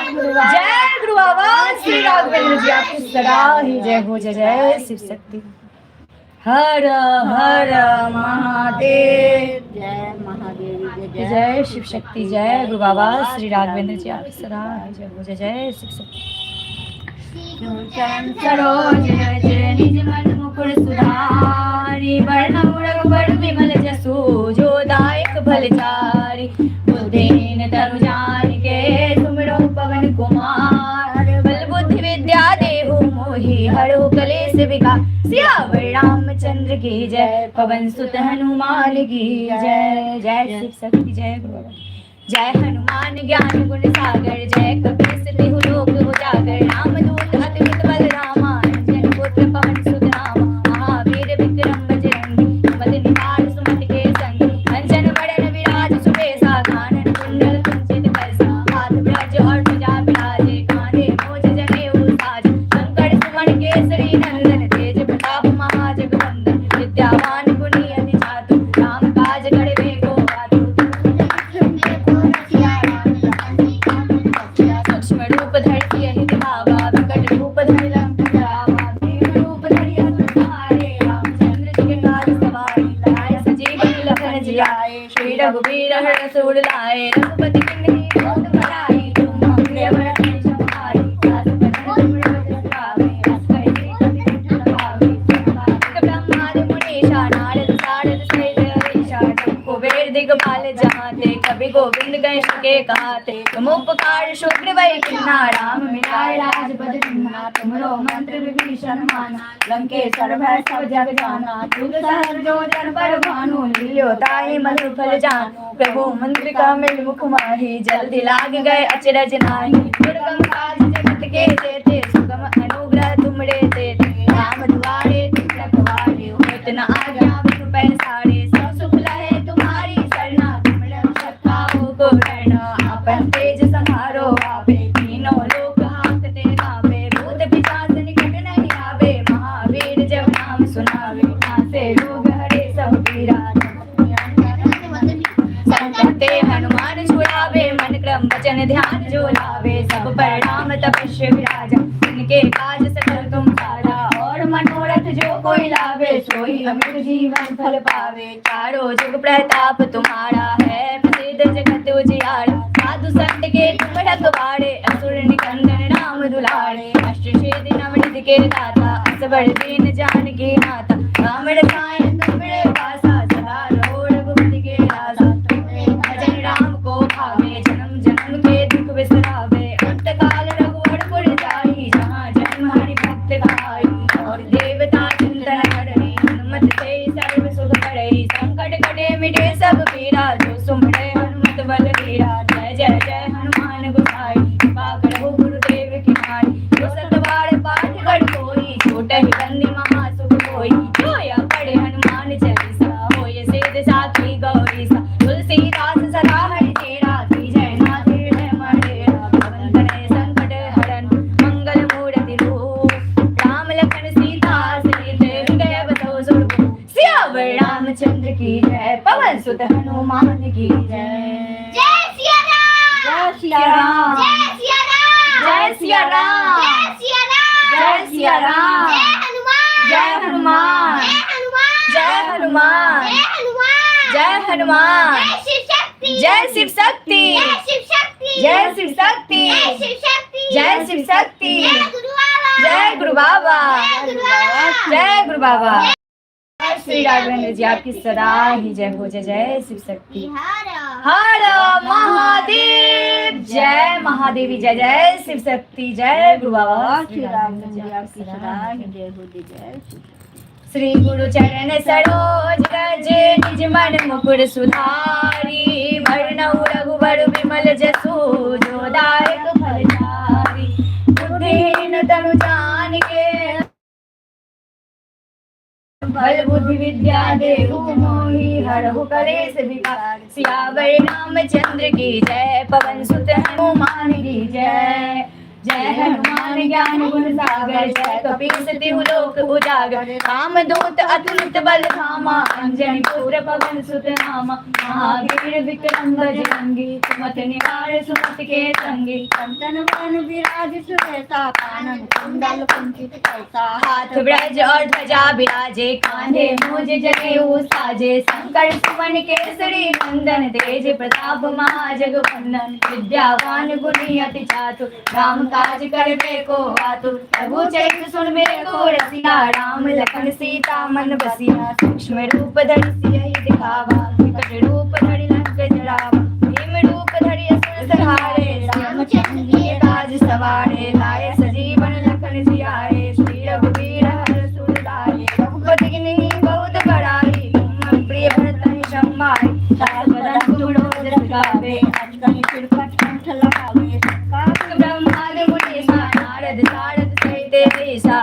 जय गुरु बाबा। जय गुरु बाबा श्री राघवेंद्र जी आपकी सदा ही जय हो जय जय शिव शक्ति हर हर महादेव जय महादेव जय जय जय शिव शक्ति जय गुरु बाबा श्री राघवेंद्र जी आपकी सदा ही जय हो जय जय शिव शक्ति चरण सरोज जय निज मन मुकुर सुधारी वर्णम रघुवर विमल जसु जो दायक फलचारी बुद्धिहीन तनु जानिके तुमरो पवन कुमार बल बुद्धि विद्या देहु मोहि हरो कलेश विकार सियावर रामचंद्र की जय पवन सुत हनुमान की जय जय शिव शक्ति जय गुरु बाबा जय हनुमान ज्ञान गुण सागर जय कपीस तिहु लोक उजागर रामदूत अतुलित बल रामा अंजन पुत्र पवन सुत नामा महावीर विक्रम बजरंगी मद निहार सुमति के संग अंजन बड़न विराज सुबेसा कानन कुंडल कुंचित कैसा हाथ ब्रज और ध्वजा विराजे कांधे मोज जनेऊ साज शंकर सुमन केसरी नंदन तेज प्रताप महाजगवंदन विद्यावान गुणी अति चातुर राम काज करबे को आतुर सूक्ष्म रूप धरि यहि दिखावा विकट रूप धरि लंक जरावा भीम रूप धरि हनुमारे रामचंद्र जी के काज सवारे लाए संजीवनी लखन जियाए श्री रघुवीर हर्ष उर लाए रघुपति किन्हीं बहुत बड़ाई तुम हमरे भरत समाई दास बदन तुम रघुरावे अस कहि कपि लगावे ब्रह्मादि मुनीषा नारद सारद सहित हरीशा कुबेर दिगपाल जहाते कवि गोविंद गणेश के कहाते तुम उपकार शुक्र वै किन्ना राम मिलाए राजपद किन्ना तुमरो मंत्र विभीषण माना लंकेश्वर भय सब जग जाना जुग सहस्र जो जन पर भानु लियो ताहि मधुर फल जानु प्रभु मंत्र का मिल मुख माही जल्दी लाग गए अचरज नाही दुर्गम काज जगत के जेते सुगम अनुग्रह तुमरे देते राम दुआरे तुम रखवारे होत न आज्ञा बिनु पैसारे सब सुख लहे तुम्हारी शरणा तुम रक्षक हो को रहना अपन तेज संहारो आपे तीनों लोक हांकते कांपे भूत पिशाच निकट नहीं आवे महावीर जब नाम सुनावे नासे रोग हरे सब पीरा संकटे हनुमान छुड़ावे मन क्रम वचन ध्यान जो लावे सब परिणाम तपस्या विराजा इनके काज सकल तुम सारा और मनोरथ जो कोई लावे सोई अमित जीवन फल पावे चारों जुग प्रताप तुम्हारा है प्रसिद्ध जगत उजियारा साधु संत के तुम रखवारे असुर निकंदन राम दुलारे अष्ट सिद्धि नवनिधि के दाता असबर दीन जानकी माता राम रसायन तुमरे पासा सदा रहो रघुपति के दासा तुमरे भजन राम को भावे जन्म जन्म के दुख बिसरावे अंत काल रघुवर पुर जाई जहाँ जन्म हरि भक्त कहाई और देवता चिंतन करई हनुमत से सर्व सुख करई संकट कटे मिटे सब पीरा जो सुमरे हनुमत बल वीरा जय जय जय हनुमान गोसाई कृपा करहु गुरुदेव की नाई जो सतबार पाठ कर कोई छोटे ही बंदी महा सुख होई जो या पढ़े रामचंद्र की जय, पवन सुत हनुमान की जय। जय सिया राम, जय सिया राम, जय सिया राम, जय सिया राम, जय सिया राम, जय सिया राम, जय हनुमान, जय हनुमान, जय हनुमान, जय जय हनुमान, जय हनुमान, जय शिव शक्ति, जय शिव शक्ति, जय शिव शक्ति, जय शिव शक्ति, जय शिव शक्ति, जय शिव शक्ति, जय गुरु बाबा, जय गुरु बाबा, जय गुरु बाबा, जय गुरु बाबा। श्री राघवेंद्र जी आपकी सदा ही जय हो। जय जय शिव शक्ति। हर महादेव, जय महादेवी, जय जय शिव शक्ति, जय गुरु बाबा। श्री राघवेंद्र जी आपकी सदा ही जय हो। जय जय श्री श्री गुरु चरण सरोज रज निज मन मुकुर सुधारी, भरनऊ रघुबर विमल जसु जो दायक फलचारी। बुद्धिहीन तनु जानिके बल बुद्धि विद्या देहु मोहि, हरहु कलेश विकार। सियावर रामचंद्र की जय, पवन सुत हनुमान की जय। जय हनुमान ज्ञान गुण सागर, जय कपीस तिहु लोक उजागर। रामदूत अतुलित बल धामा, अंजनी पुत्र पवन सुत नामा। महावीर विक्रम बजरंगी, सुमति निवार सुमति के संगी। संतन वन विराज सुरेता, कानन कुंडल कुंचित कैसा। हाथ ब्रज और ध्वजा बिराजे, कांधे मूज जनेऊ साजे। शंकर सुमन केसरी नंदन, तेज प्रताप महाजगवंदन। विद्यावान गुणी अति चातुर, राम काज करबे को आतुर। प्रभु चरित्र सुनबे को रसिया, राम लखन सीता मन बसिया। सूक्ष्म रूप धरि सियहि दिखावा, विकट रूप धरि लंक जरावा। भीम रूप धरि असुर संहारे, रामचंद्र के काज सवारे। लाए सजीवन लखन जियाए, श्री रघुवीर हरषि लाए। रघुपति कीन्ही बहुत बड़ाई, तुम प्रिय भरत समाई। सहस बदन तुमरो जस गावे, अजगनि चिरपट कंठ लगावे। ब्रह्मादि मुनीसा, नारद सारद सहित ऐसा।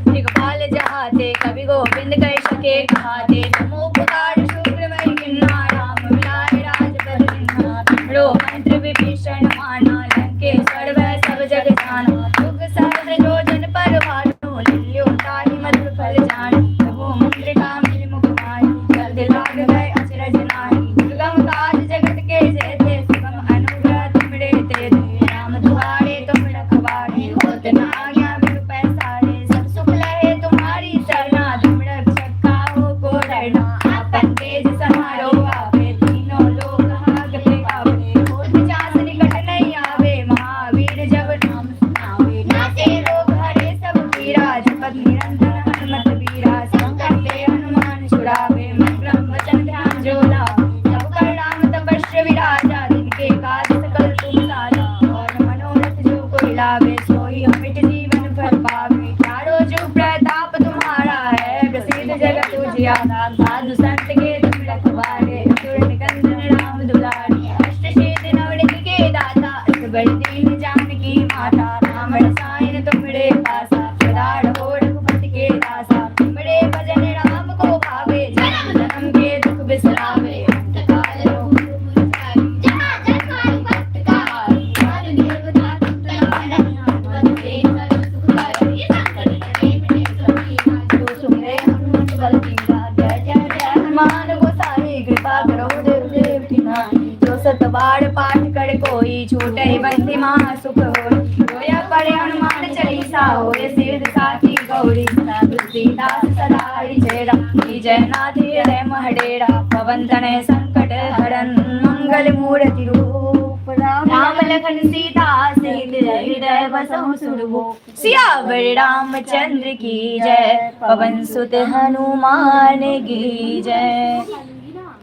दिग्पाल जहाते, कवि गोविंद कह सके कहाते। नमो पुकार शुक्र वै किन्ना, राम मिलाए राजपद दीन्हा। रो मंत्र विभीषण माना, लंकेश्वर वै सब जग जाना। युग सहस्र जो जन पर भानु, लियो ताहि मधुर फल जानु। प्रभु मुद्रिका मिलि मुख माहि, जल्द लाग गए अचरज नाहि। दुर्गम काज जगत के जेते, सुगम अनुग्रह तुमरे तेते। राम दुआरे तुम रखवारे, होत न आज्ञा बिनु पैसारे। सब सुख लहे तुम्हारी सरना, तुम रक्षक काहू को डरना। आपन तेज समारो आपे, तीनों लोक हांकते कांपे। होत चास निकट नहीं आवे, महावीर जब नाम सुनावे। नासे रोग हरे सब पीरा, जपत निरंतर हनुमत बीरा। संकट ते हनुमान छुड़ावे, मन क्रम वचन ध्यान जो लावे। सब कर राम तपस्वी विराजा, जिनके काज सकल तुम साजा। और मनोरथ जो कोई लावे, सोई अमित जीवन फल पावे। चारों जुग प्रताप तुम्हारा है, प्रसिद्ध जगत उजियारा। साधु संत के तुम रखवारे, असुर निकंदन राम दुलारे। अष्ट सिद्धि नवनिधि के दाता, असबर दीन जानकी माता। राम रसायन तुमरे पासा, सदा रहो रघुपति के दासा। तुमरे भजन राम को भावे, जन्म जन्म के दुख बिसरावे। अंत काल रघुपुर पुजारी, जहाँ जन हरि भक्त कहाई। हर देवता तुम तनवारा, हनुमत से सर्व सुख करई। संकट हरे मिटे सब पीरा, जो सुमिरै हनुमत बल बीरा। जय जय जय हनुमान गोसाई, कृपा करो देव की नाई। जो सत बार पाठ कर कोई, छूटहि बंधि महा सुख होई। रोया पढ़े हनुमान चालीसा, होए सिद्ध साखी गौरी। तुलसीदास सदा हरिचेरा, जय नाथ हृदय महडेरा। पवन तनय संकट हरन, मंगल मूर्ति रूप। राम लखन सीता सहित, हृदय बसहु सुरभूप। सियावर रामचंद्र की जय, पवन सुत हनुमान की जय।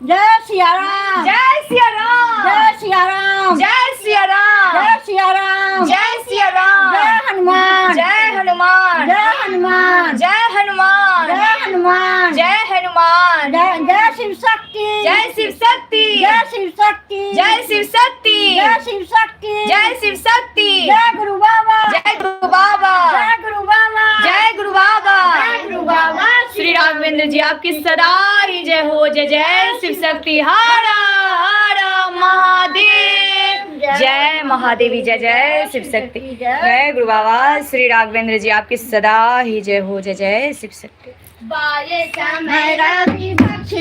जय सिया राम, जय सिया राम, जय सिया राम, जय सिया राम, जय सिया राम, जय सिया राम। जय हनुमान, जय हनुमान, जय हनुमान, जय हनुमान, जय हनुमान, जय हनुमान। जय जय शिव शक्ति, जय शिव शक्ति, जय शिव शक्ति, जय शिव शक्ति, जय शिव शक्ति, जय शिव शक्ति। जय गुरु बाबा, जय गुरु बाबा, जय गुरु बाबा, जय गुरु बाबा, जय गुरु बाबा। श्री राघवेंद्र जी आपकी सदा ही जय हो। जय जय शिव शक्ति। हर हर महादेव, जय महादेवी, जय जय शिव शक्ति। जय गुरु बाबा। श्री राघवेंद्र जी आपकी सदा ही जय हो। जय जय शिव शक्ति। बाले समय रवि पक्ष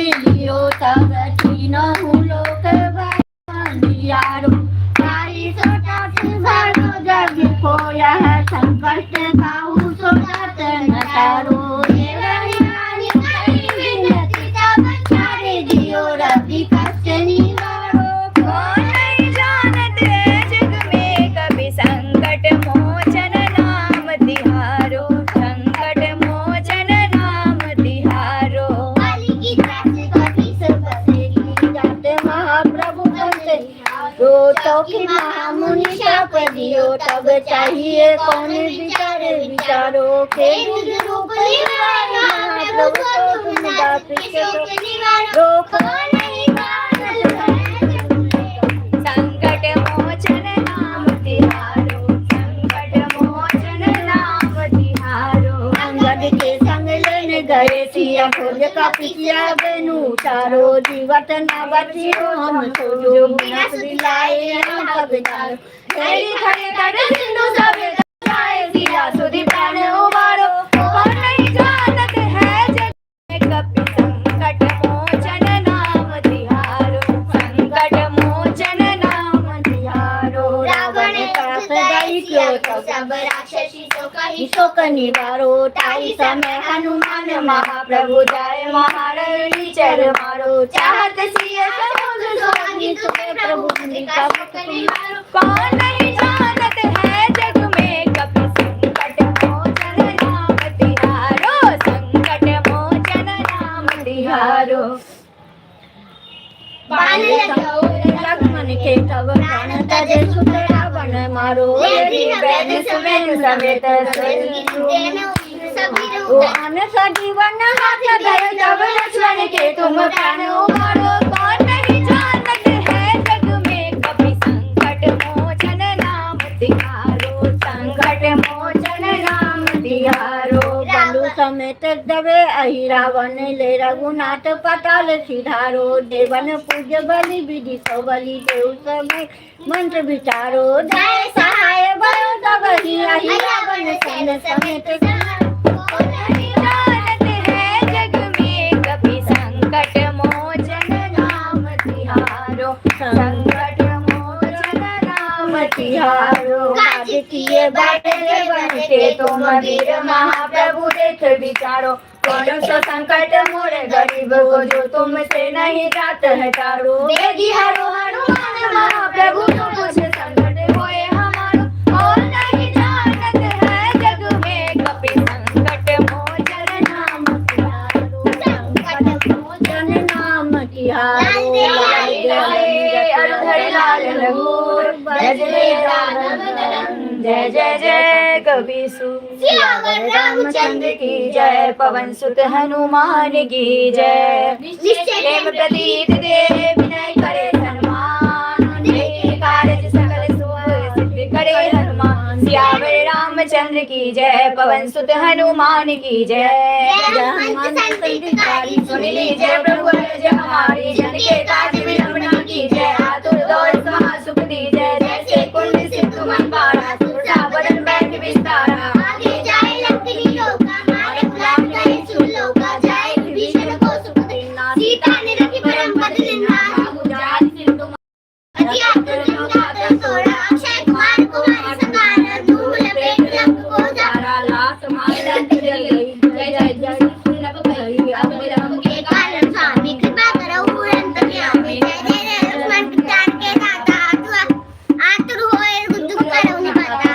सब तीनों लोक बंदियारो तारी सोटा भरो जग खोया है संकट काहू सोटा न तारो दियो रवि कष्ट निवारो कौन नहीं जानते जग में कभी संकट मोचन नाम तिहारो, संकट मोचन नाम तिहारो। महाप्रभु तो कि महामुनि शाप दियो तब चाहिए कौन विचार विचारो के रूप महाप्रभु तो तुम रोको नहीं संकट मोचन नाम तिहारो, संकट मोचन नाम तिहारो। अंगद के संग लेने गए सिया खोज का पिसिया बेनु चारो जीवत न बचियो हम छोड़ो बिनस दिलाए हम सब जारो तेरी खड़े खड़े सिंधु सब जाए सिया सुधी प्राण उबारो कौन नहीं जानत है जग में कभी संकट मोचन नाम तिहारो, संकट मोचन नाम तिहारो। रावण पास गई क्यों तो सब राक्षसी शोक निवारो ताई समय हनुमान महाप्रभु जाए महारणी चर मारो चाहत सिय समुद्र सोनी सुखे प्रभु का निवारो कौन नहीं जानत है जग में कभी संकट मोचन नाम तिहारो, संकट मोचन नाम तिहारो। लक्ष्मण के तब प्राण तजे सुत रावण मारो यदि बैन सुबेन समेत सजीवन हाथ गए तब लक्ष्मण के तुम प्राण उबारो कौन नहीं जानत है जग में कभी संकट मोचन नाम तिहारो, संकट मोचन नाम तिहारो। बंधु समेत दबे अहि रावण ले रघुनाथ पताल सिधारो देवन पूज्य बलि विधि सो बलि देव समय मंत्र विचारो जय सहाय बल तब ही अहि रावण सेन समेत कौन नहीं जानत है जग में कभी संकट मोचन नाम तिहारो, संकट मोचन नाम तिहारो किए बैठे बनते तुम वीर महाप्रभु देख विचारो कौन सो संकट मोरे गरीब को जो तुमसे नहीं जात है तारो बेगी हरो हनुमान महाप्रभु तो कुछ संकट होए हमारो कौन नहीं जानत है जग में कभी संकट मोचन नाम तिहारो, संकट मोचन नाम तिहारो लाल रघुवर भजले जय जय जय कबीसु सियावर रामचंद्र की जय, पवन सुत हनुमान की जय। प्रेम प्रतीत दे विनय करे सन्मान, कारज सकल सुख सिद्ध करे हनुमान। सियावर रामचंद्र की जय, पवन सुत हनुमान की जय। हनुमान संकटकारी सुन लीजिए प्रभु जय हमारी, जन के काज विडम्बना की जय। आतुर दौर महा सुख दीजय, जैसे कुंड सिंधु तुमन पारा, सुरसा बदन बैठ विस्तारा। आगे जाए लंकनी लोका, मारे गुलाम गए सुलोका, जाए विभीषण को सुख देना, सीता ने रखी परम पद लेना। गुजरात सिंधु अति आतुर सोरा, अक्षय कुमार कुमार सकार, धूल लपेट लंक को जारा। लाख मालंत जल गई, जय जय जय नभ भई। अब विलंब के कारण स्वामी कृपा करो उड़ंत ज्ञानी, जय जय लक्ष्मण ज्ञान के दाता। आतुर होए दुख करो निपाता,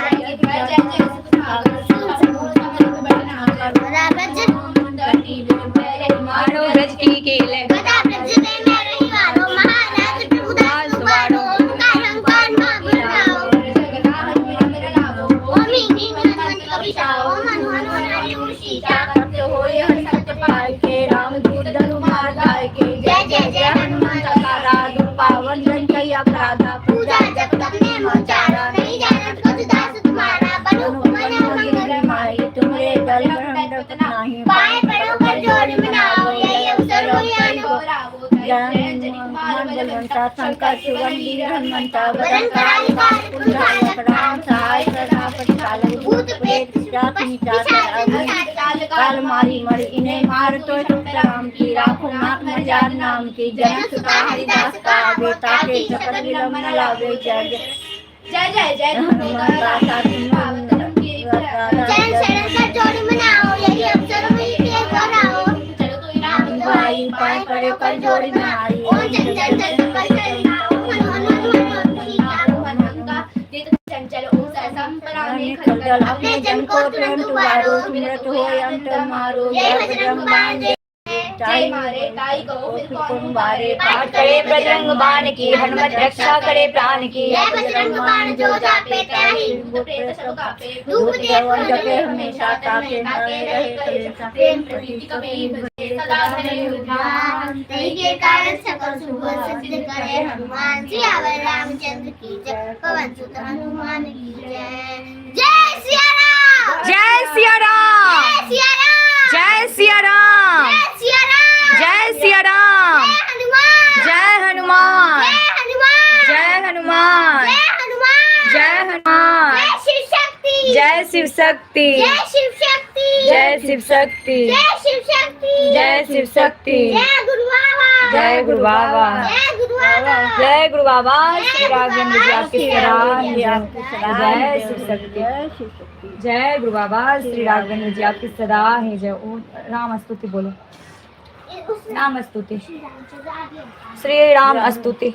मानो ब्रज की केले गदा ब्रज में मैं रही वारो, महाराज प्रभुदास तुम्हारो, उनका रंगपाल मां बुलाओ। ओम ह्रीं हनुमंत कपिशाओ, मनु हनुमान सीता, होए हरि सत्य पाई के राम दूत धनु मार गाय के जय जय जय हनुमान सकारा दुर पावन जन कई अपराधा पूजा जब तक ने मोचारा, नहीं जानत को दास तुम्हारा, बनु मन मंगल माई तुम्हारे दल ग्रहण नहीं पाए पड़ो कर जोड़ मनाओ, यही अवसर हो आनो। मन बलवंता शंकर शिवन वीर हनुमंता बदंकराली काल कुंडालक राम सहाय सदा परिपालक भूत प्रेत पिशाच निशाचर अग्नि काल मारी मर इन्हें मार तो राम की राखो नाथ मजार नाम की जनक सुता हरिदास का बेटा के चक्र विलंब न लावे जय जय जय जय हनुमंता चरण शरण कर जोड़ी मनाओ यही अवसर में के कराओ चलो तो राम भाई पाए करे कर जोड़ी नारी ओम जन जन जन पर चंचल ओम रानी खलदल अपने जन को तुरंत उबारो सुमरत हो अंत मारो जय बजरंग बाण जय मारे ताई को फिर कौन मारे पाठ करे बजरंग बाण की हनुमत रक्षा करे प्राण की जय बजरंग बाण जो जापे ताहि प्रेत सब कापे धूप देव जपे हमेशा ताके नारे रहे कलेसा प्रेम प्रीति कबीर भजे सदा धरे उद्यान तई के कारण सकल शुभ सिद्ध करे हनुमान सियावर रामचंद्र की जय पवन सुत हनुमान की जय जय सिया राम जय सिया राम जय सिया राम जय सिया राम जय सिया राम जय सिया राम जय हनुमान जय हनुमान जय हनुमान जय हनुमान जय शिव शक्ति जय शिव शक्ति जय शिव शक्ति जय शिव शक्ति जय शिव शक्ति जय शिव शक्ति जय गुरु बाबा जय गुरु बाबा जय गुरु बाबा जय गुरु बाबा श्री राघवेंद्र जी आपकी सराहनीय जय शिव शक्ति जय गुरु बाबा श्री राघवेंद्र जी आपकी सदा ही जय ओ राम स्तुति बोलो राम स्तुति श्री राम स्तुति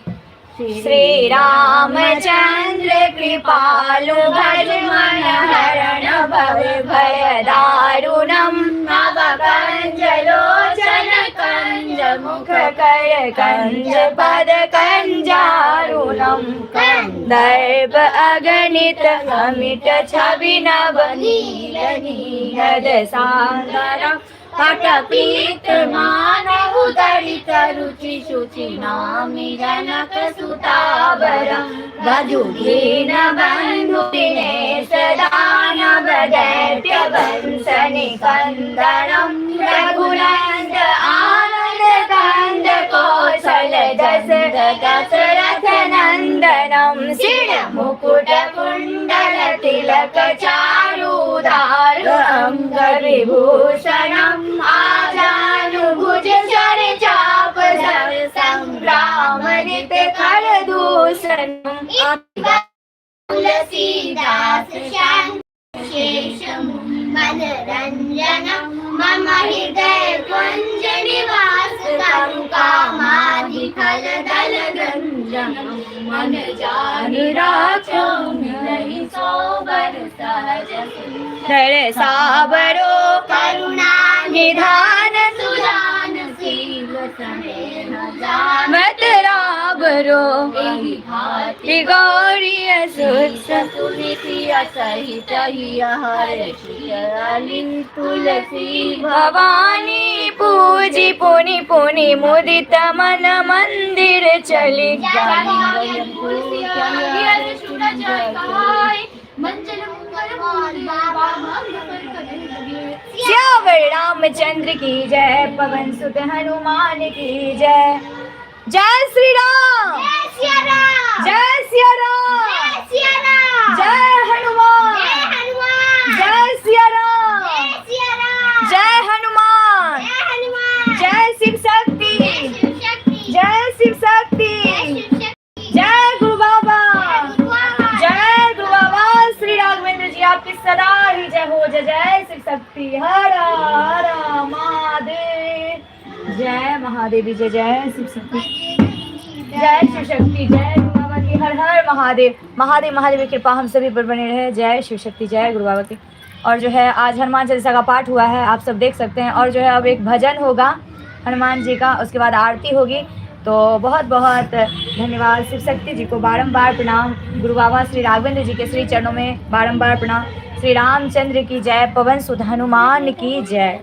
श्री रामचंद्र कृपालु भज मन हरण भव भय दारुणम नव कंज लोचन कंज मुख कर कंज पद कंजारुणम कंदर्प अगणित अमित छवि नव नील नीरद सागरम पट प्रीत मानव उदरित रुचि शुचि नामि जनक सुतावरम वधुधीन बंधु दिनेश दानव दैत्य वंश निकंदनम रघुनंद आनंद कंद कौशल जस दशरथ नंदनम सिर मुकुट कुंडल तिलक चारुधार अंग विभूषणम आजानुभुज चर चाप धर संग्राम नित खर दूषणम तुलसीदास शेषम मनरंजनम मम हृदय कुंज निवास करु कामाधिकल दल गंजनम मन जानि राखो नहीं सोबर सहज धर साबरो करुणा निधान सुदान सील सहे न जान मत राबरो भांति गौरी सुत सतुलितिया सहित ही हर्षि तुलसी भवानी पूजी पुनि पुनि मुदित मन मंदिर चली श्यावर रामचंद्र की जय पवन सुत हनुमान की जय जय श्री राम जय सिया राम जय सिया राम जय सिया राम जय हनुमान जय हनुमान जय सिया राम जय सिया राम जय हनुमान जय हनुमान जय शिव शक्ति शिव शक्ति जय शिव शक्ति शिव शक्ति जय गुरु बाबा गुरु बाबा जय गुरु बाबा श्री राघवेंद्र जी आपकी सदा ही जय हो जय जय शिव शक्ति हर हर महादेव जय महादेव जय जय शिव शक्ति जय शिव शक्ति जय गुरु बाबा की हर हर महादेव महादेव महादेव की कृपा हम सभी पर बने रहे जय शिव शक्ति जय गुरु बाबा की। और जो है आज हनुमान चालीसा का पाठ हुआ है आप सब देख सकते हैं और जो है अब एक भजन होगा हनुमान जी का उसके बाद आरती होगी। तो बहुत बहुत धन्यवाद शिव शक्ति जी को बारंबार प्रणाम गुरु बाबा श्री राघवेंद्र जी के श्री चरणों में बारंबार प्रणाम। श्री रामचंद्र की जय पवन सुत हनुमान की जय।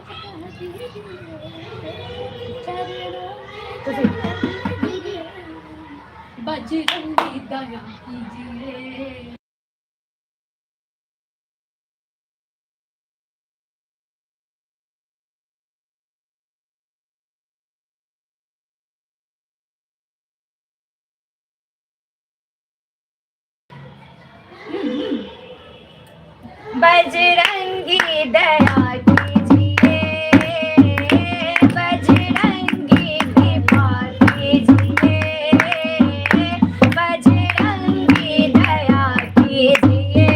बजरंगी दया कीजिए। बजरंगी दया कीजिए, बजरंगी कृपा कीजिए, बजरंगी दया कीजिए,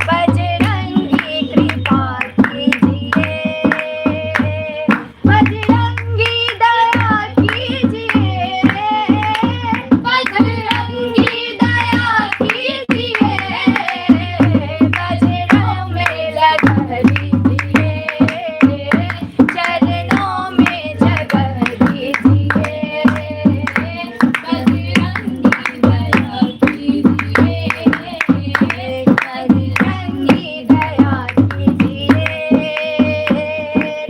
बजरंगी कृपा कीजिए, बजरंगी दया कीजिए, बजरंगी दया कीजिए, बजरंग में लगा दीजिए, चरणों में जगह दीजिए, बजरंगी दया कीजिए, बजरंगी दया कीजिए।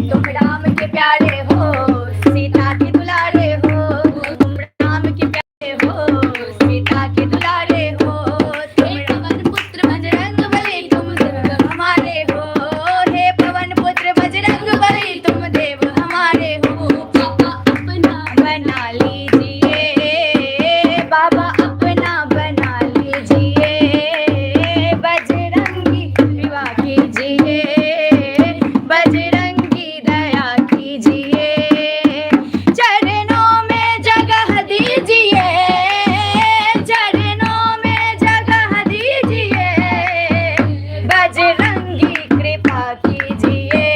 तुम राम के प्यारे हो, सीता के दुलारे हो, तुम राम के प्यारे हो, सीता के दुलारे हो, तुम पवन पुत्र बजरंग बली, तुम देव हमारे हो, हे पवन पुत्र बजरंग बली, तुम देव हमारे हो। बाबा अपना बना लीजिए, बाबा अपना बना लीजिए, बजरंगी कृपा कीजिए, बजरंगी दया कीजिए, चरणों में जगह दीजिए, चरणों में जगह दीजिए, बजरंगी कृपा कीजिए,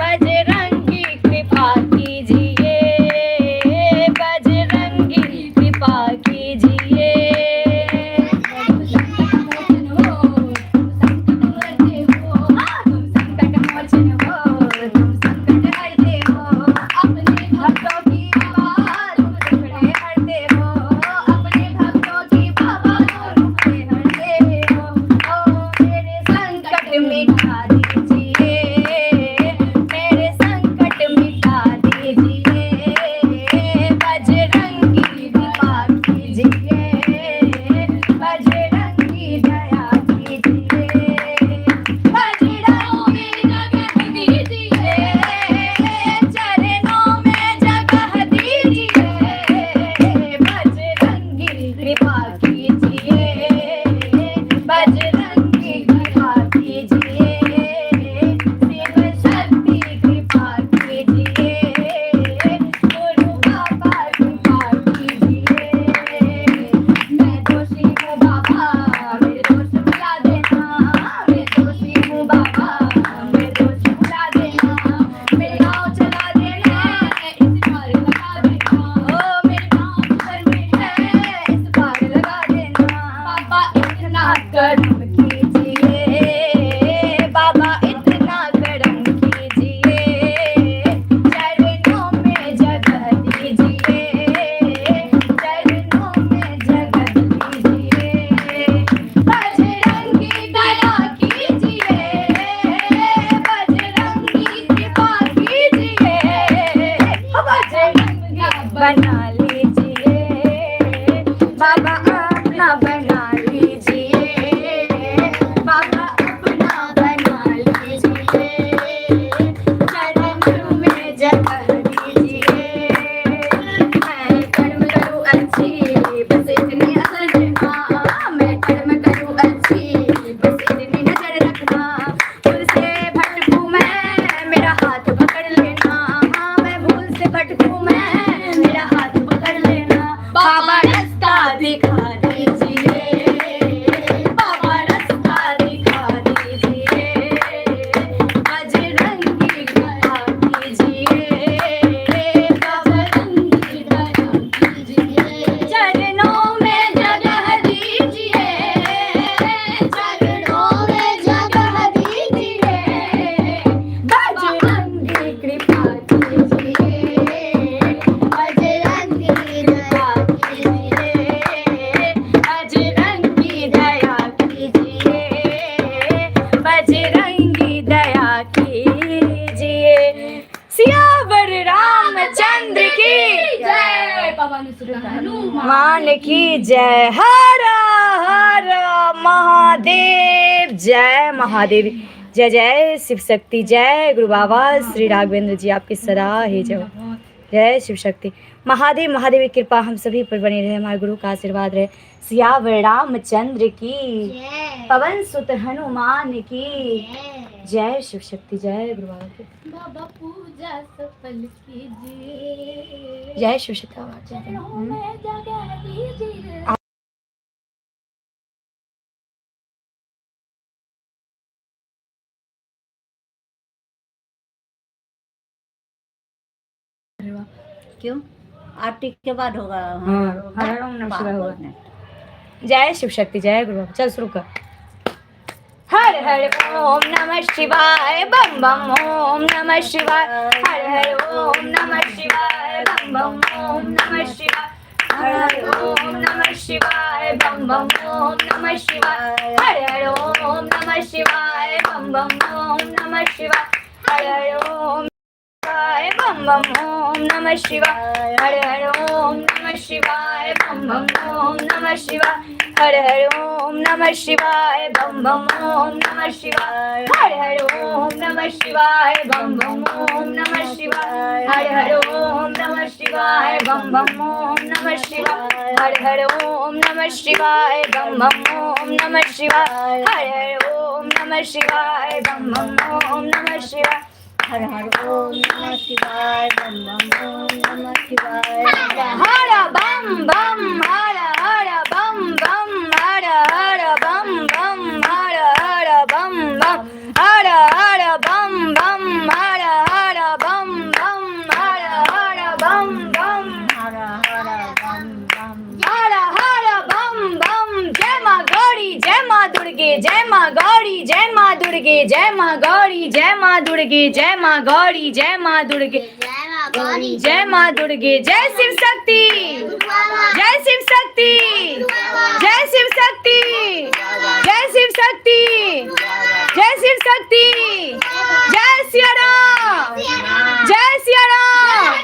बजरंगी कृपा कीजिए, बजरंगी कृपा कीजिए। संकट मोचन हो, तुम संकट हरते हो, अपने भक्तों की आवाज दुखड़े हरते हो, अपने भक्तों की आवाज दुखड़े हरते हो। ओ मेरे संकट मिटा दीजिए, मेरे संकट मिटा दीजिए, बजरंगी कृपा कीजिए, बजरंगी दया कीजिए, बजरंगी जगह दीजिए, चरणों में जगह दीजिए, बजरंगी कृपा कीजिए, बजरंगी कृपा कीजिए, शिव शक्ति कृपा कीजिए, गुरु बाबा कृपा कीजिए। मैं दोषी हूँ बाबा, मेरे दोष भुला देना, मैं दोषी हूँ बाबा, मेरे दोष भुला देना, मेरे गाँव चला देना, इस पार लगा देना, ओ मेरे गाँव पर में है, इस पार लगा देना। बाबा इतना कर्म कीजिए, बाबा इतना कर्म कीजिए, चरणों में जगह दीजिए, चरणों में जगह दीजिए, बजरंगी दया कीजिए, बजरंगी कृपा कीजिए, बजरंगी बना लीजिए, बाबा अपना बना लीजिए, बाबा अपना बना लीजिए, चरणों में जगह दीजिए। मैं कर्म करूँ अच्छी, बस इतनी नजर रखना, मैं कर्म करूँ अच्छी, बस इतनी नजर रखना, भूल से भटकूं मैं, मेरा हाथ पकड़ लेना, मैं भूल से भटकूं मैं, मेरा हाथ पकड़ लेना, बाबा रास्ता दिखा दीजिए, बाबा रास्ता दिखा दीजिए, बजरंगी कृपा कीजिए, बजरंगी दया कीजिए, चरणों में जगह दीजिए, चरणों में जगह दीजिए, बजरंगी कृपा कीजिए, बजरंगी दया कीजिए, बजरंगी दया कीजिए, बजरंगी दया कीजिए। सियावर रामचंद्र की जय, पवन सुत हनुमान की जय, हर हर महादेव, जय महादेव, जय जय शिव शक्ति, जय गुरु बाबा श्री राघवेंद्र जी, आपकी सदा ही जय हो। जय शिव शक्ति। महादेव महादेव की कृपा हम सभी पर बनी रहे, हमारे गुरु का आशीर्वाद रहे। सियावर रामचंद्र की, जय पवन सुत हनुमान की जय। जय शिव शक्ति। जय गुरु बाबा की बाबा पूजा सफल कीजिए, जय शिव शक्ति। चरणों में जगह दीजिए। क्यों आरती के बाद होगा? हाँ, हर ओम नमः शिवाय होगा। जय शिव शक्ति। जय गुरु बाबा। चल शुरू कर। हर हर ओम नमः शिवाय, बम बम ओम नमः शिवाय। हर हर ओम नमः शिवाय, बम बम ओम नमः शिवाय। हर हर ओम नमः शिवाय, बम बम ओम नमः शिवाय। हर हर ओम नमः शिवाय, बम बम ओम नमः शिवाय। हर हर ओम शिवाय, बम बम ओम नमः शिवाय। हर हर ओम नमः शिवाय, बम बम ओम नमः शिवाय। हर हर ओम नमः शिवाय, बम बम ओम नमः शिवाय। हर हर ओम नमः शिवाय, बम बम ओम नमः शिवाय। हर हर ओम नमः शिवाय, बम बम ओम नमः शिवाय। हर हर ओम नमः शिवाय, बम बम ओम नमः शिवाय। हर हर ओम नमः शिवाय, बम बम ओम नमः शिवाय। हर हर ओम नमः शिवाय, बम बम ओम नमः शिवाय। हर बम बम, हर हर बम बम, हर हर बम बम, हर हर बम बम, हर हर बम बम, हर हर बम बम, हर हर बम बम, हर हर बम बम। हर हर बम बम। जय माँ गौरी, जय माँ दुर्गे, जय माँ गौरी, जय माँ दुर्गे, जय माँ गौरी, जय माँ दुर्गे, जय माँ गौरी, जय माँ दुर्गे, जय माँ गौरी, जय माँ दुर्गे। जय शिव शक्ति, जय शिव शक्ति, जय शिव शक्ति, जय शिव शक्ति, जय शिव शक्ति। जय सिया राम, जय सिया राम,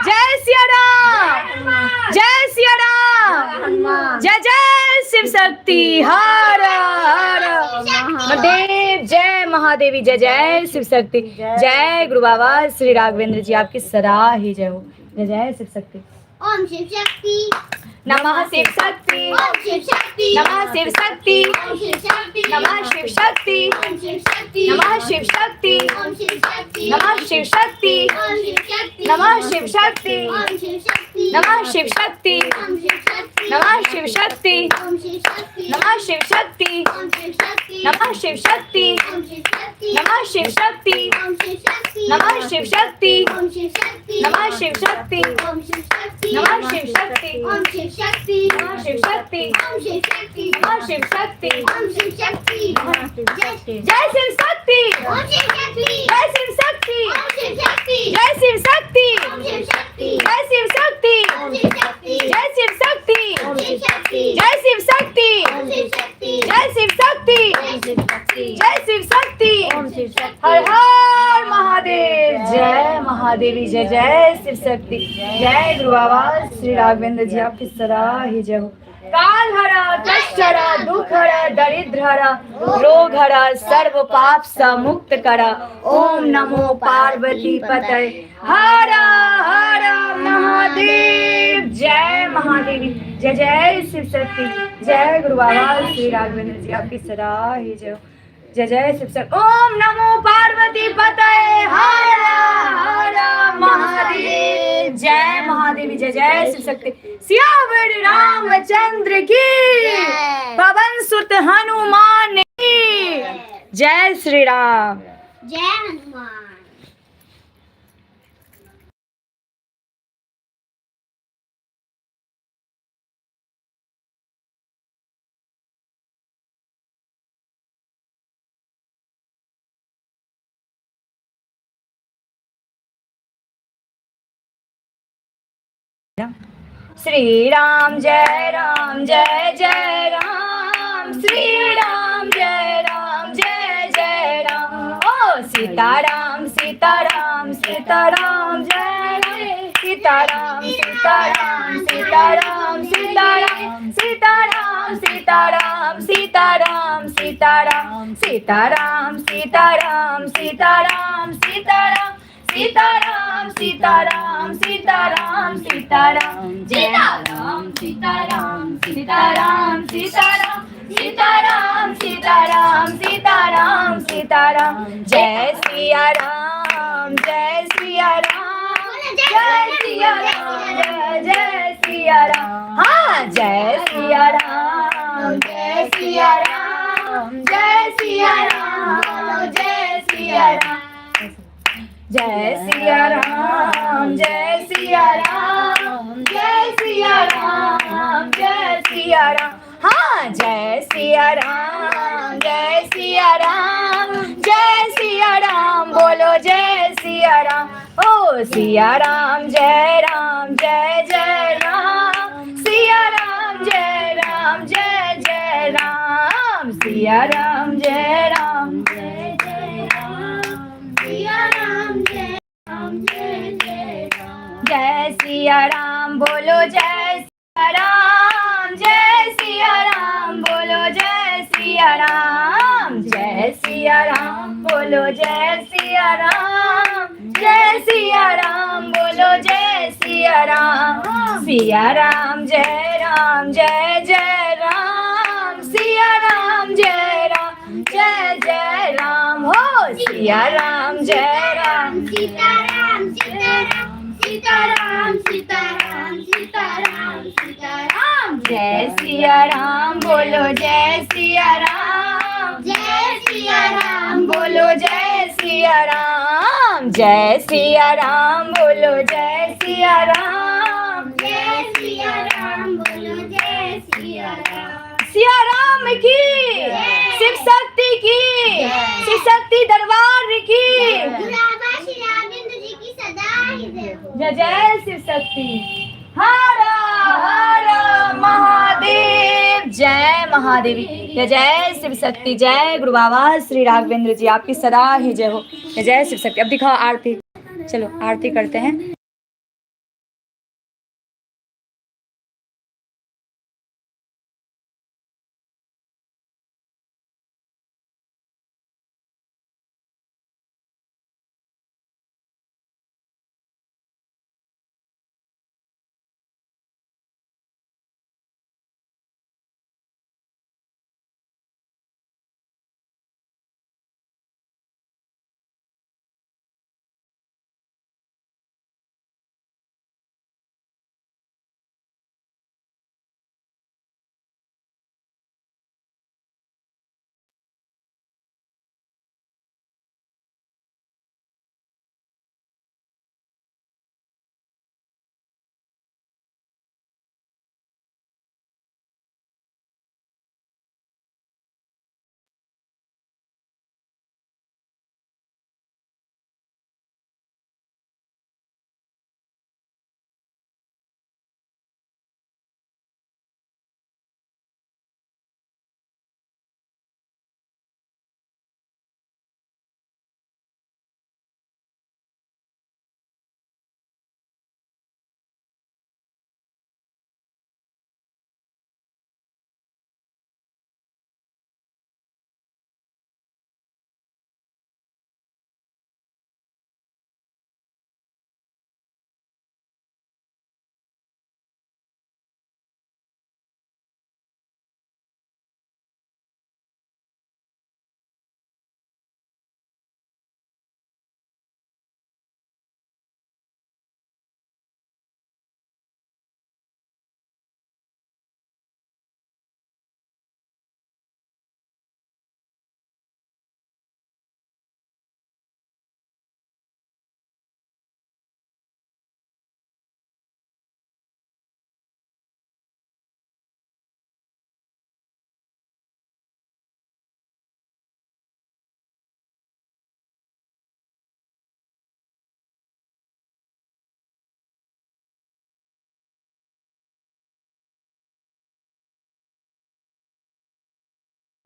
जय सिया राम, जय सिया राम, जय जय शिव शक्ति। हर हर महादेव। जय महादेवी। जय जय शिव शक्ति। जय गुरु बाबा श्री राघवेंद्र जी, आपकी सदा ही जय हो। जय जय शिव शक्ति। ओम शिव शक्ति, नमः शिव शक्ति, ओम शिव शक्ति, नमः शिव शक्ति, ओम शिव शक्ति, नमः शिव शक्ति, ओम शिव शक्ति, नमः शिव शक्ति, ओम शिव शक्ति, नमः शिव शक्ति, ओम शिव शक्ति, नमः शिव शक्ति, ओम शिव शक्ति, नमः शिव शक्ति, ओम शिव शक्ति, नमः शिव शक्ति, ओम शिव शक्ति, नमः शिव शक्ति, ओम शिव शक्ति, नमः शिव शक्ति, ओम शिव शक्ति, नमः शिव शक्ति, ओम शिव शक्ति, नमः शिव शक्ति, ओम शिव शक्ति, नमः शिव शक्ति, ओम शिव शक्ति, नमः शिव शक्ति, ओम शिव शक्ति, नमः शिव शक्ति, ओम शिव शक्ति, नमः शिव शक्ति, ओम शिव शक्ति, जय शिव शक्ति, ओम शिव शक्ति, जय शिव शक्ति, ओम शिव शक्ति, जय शिव शक्ति, ओम शिव शक्ति, जय शिव शक्ति, ओम शिव शक्ति, जय शिव शक्ति, ओम शिव शक्ति, जय शिव शक्ति, ओम शिव शक्ति, जय शिव शक्ति, जय शिव शक्ति, जय शिव शक्ति। ओम शिव शक्ति। हर हर महादेव। जय महादेवी। जय जय शिव शक्ति। जय गुरु बाबा श्री राघवेंद्र जी, आपकी सदा ही जय हो। काल हरा, कष्ट हरा, दुख हरा, दरिद्र हरा, रोग हरा, सर्व पाप से मुक्त करा। ओम नमो पार्वती पतये। हर हर महादेव। जय महादेवी। जय जय शिव शक्ति। जय गुरु बाबा श्री राघवेंद्र जी, आपकी सदा ही जय हो। जय जय शिव शक्ति। ओम नमो पार्वती पतये। हर हर महादेव। जय महादेवी। जय जय शिव शक्ति। सियावर रामचंद्र की, पवन सुत हनुमान की जय। श्री राम। जय हनुमान। श्री राम जय राम, जय जय राम। श्री राम जय राम, जय जय राम। ओ सीताराम सीताराम सीताराम, जय रे सीताराम सीताराम सीताराम सीताराम सीताराम सीताराम सीताराम सीताराम सीताराम सीताराम सीताराम सीताराम सीताराम सीताराम सीताराम सीताराम सीताराम सीताराम सीताराम सीताराम सीताराम सीताराम सीताराम सीताराम जय सिया राम जय सिया राम जय सिया राम जय सिया राम हाँ जय सिया राम जय सिया राम जय सिया राम जय सिया राम जय सिया राम जय सिया राम जय सिया राम जय सिया राम हाँ जय सिया राम जय सिया राम जय सिया राम बोलो जय सिया राम ओ सिया राम जय जय राम सिया राम जय जय राम सिया राम जय राम सिया राम जय जय राम जय सिया राम बोलो जय सिया राम जय सिया राम बोलो जय सिया राम जय सिया राम बोलो जय सिया राम जय सिया राम बोलो जय सिया राम जय जय राम सिया राम जय जय राम हो सिया राम जय राम सीताराम सीताराम सीताराम सीताराम सीताराम सीताराम जय सिया राम बोलो जय सिया राम जय सिया राम बोलो जय सिया राम जय सिया राम बोलो जय सिया राम जय सिया राम बोलो जय सिया राम सिया राम की शिव शक्ति की शिव शक्ति दरबार की गुलाबा श्री राघवेंद्र जी की सदा ही जय हो। जय जय शिव शक्ति हर हर महादेव जय महादेवी जय जय शिव शक्ति जय गुरु बाबा श्री राघवेंद्र जी आपकी सदा ही जय हो जय जय शिव शक्ति अब दिखाओ आरती चलो आरती करते हैं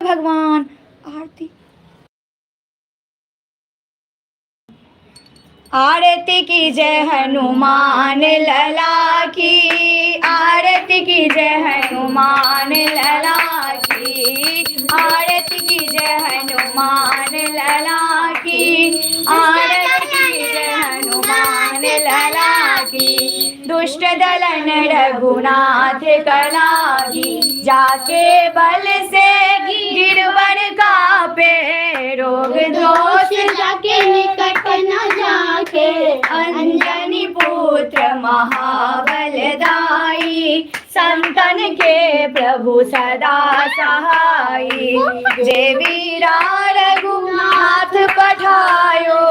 भगवान आरती आरती की जय हनुमान लला की आरती की जय हनुमान लला की आरती की जय हनुमान लला की, आरती की जय हनुमान लला की। दुष्ट दलन रघुनाथ कलागी, जाके बल से गिरवर कापे, रोग दोष जाके निकट न जाके, अंजनी पुत्र महाबलदाई, संतन के प्रभु सदा सहाई। जय वीरा रघुनाथ पठायो,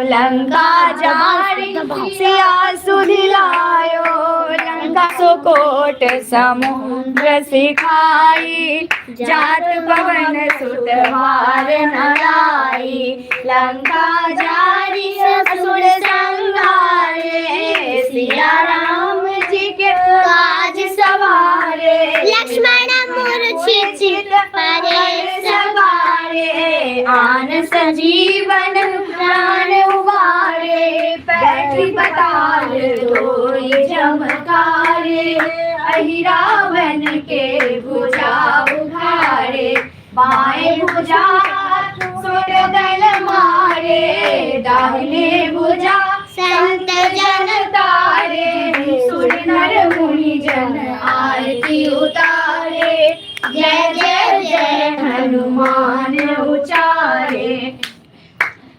लंका जारी सिया सुधिलायो, लंका सुकोट समुद्र सिखाई, जात पवन सुत वार न आई, लंका जारी असुर संहारे, सिया राम जी के काज सवारे, लक्ष्मण मूर्छित परे सवारे, आन संजीवन प्राण उबारे, बैठी बताल धोई चमकारे, अहि रावण के भुजा उघारे, बाएं भुजा सुर दल मारे, दाहिने भुजा संत जन तारे, सुर नर मुनि जन आरती उतारे, जय जय जय हनुमान उचारे।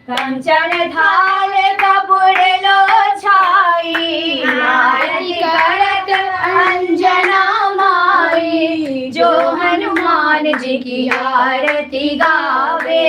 कंचन थाल कपूर लो छाई, आरती करत अंजना माई, जो हनुमान जी की आरती गावे,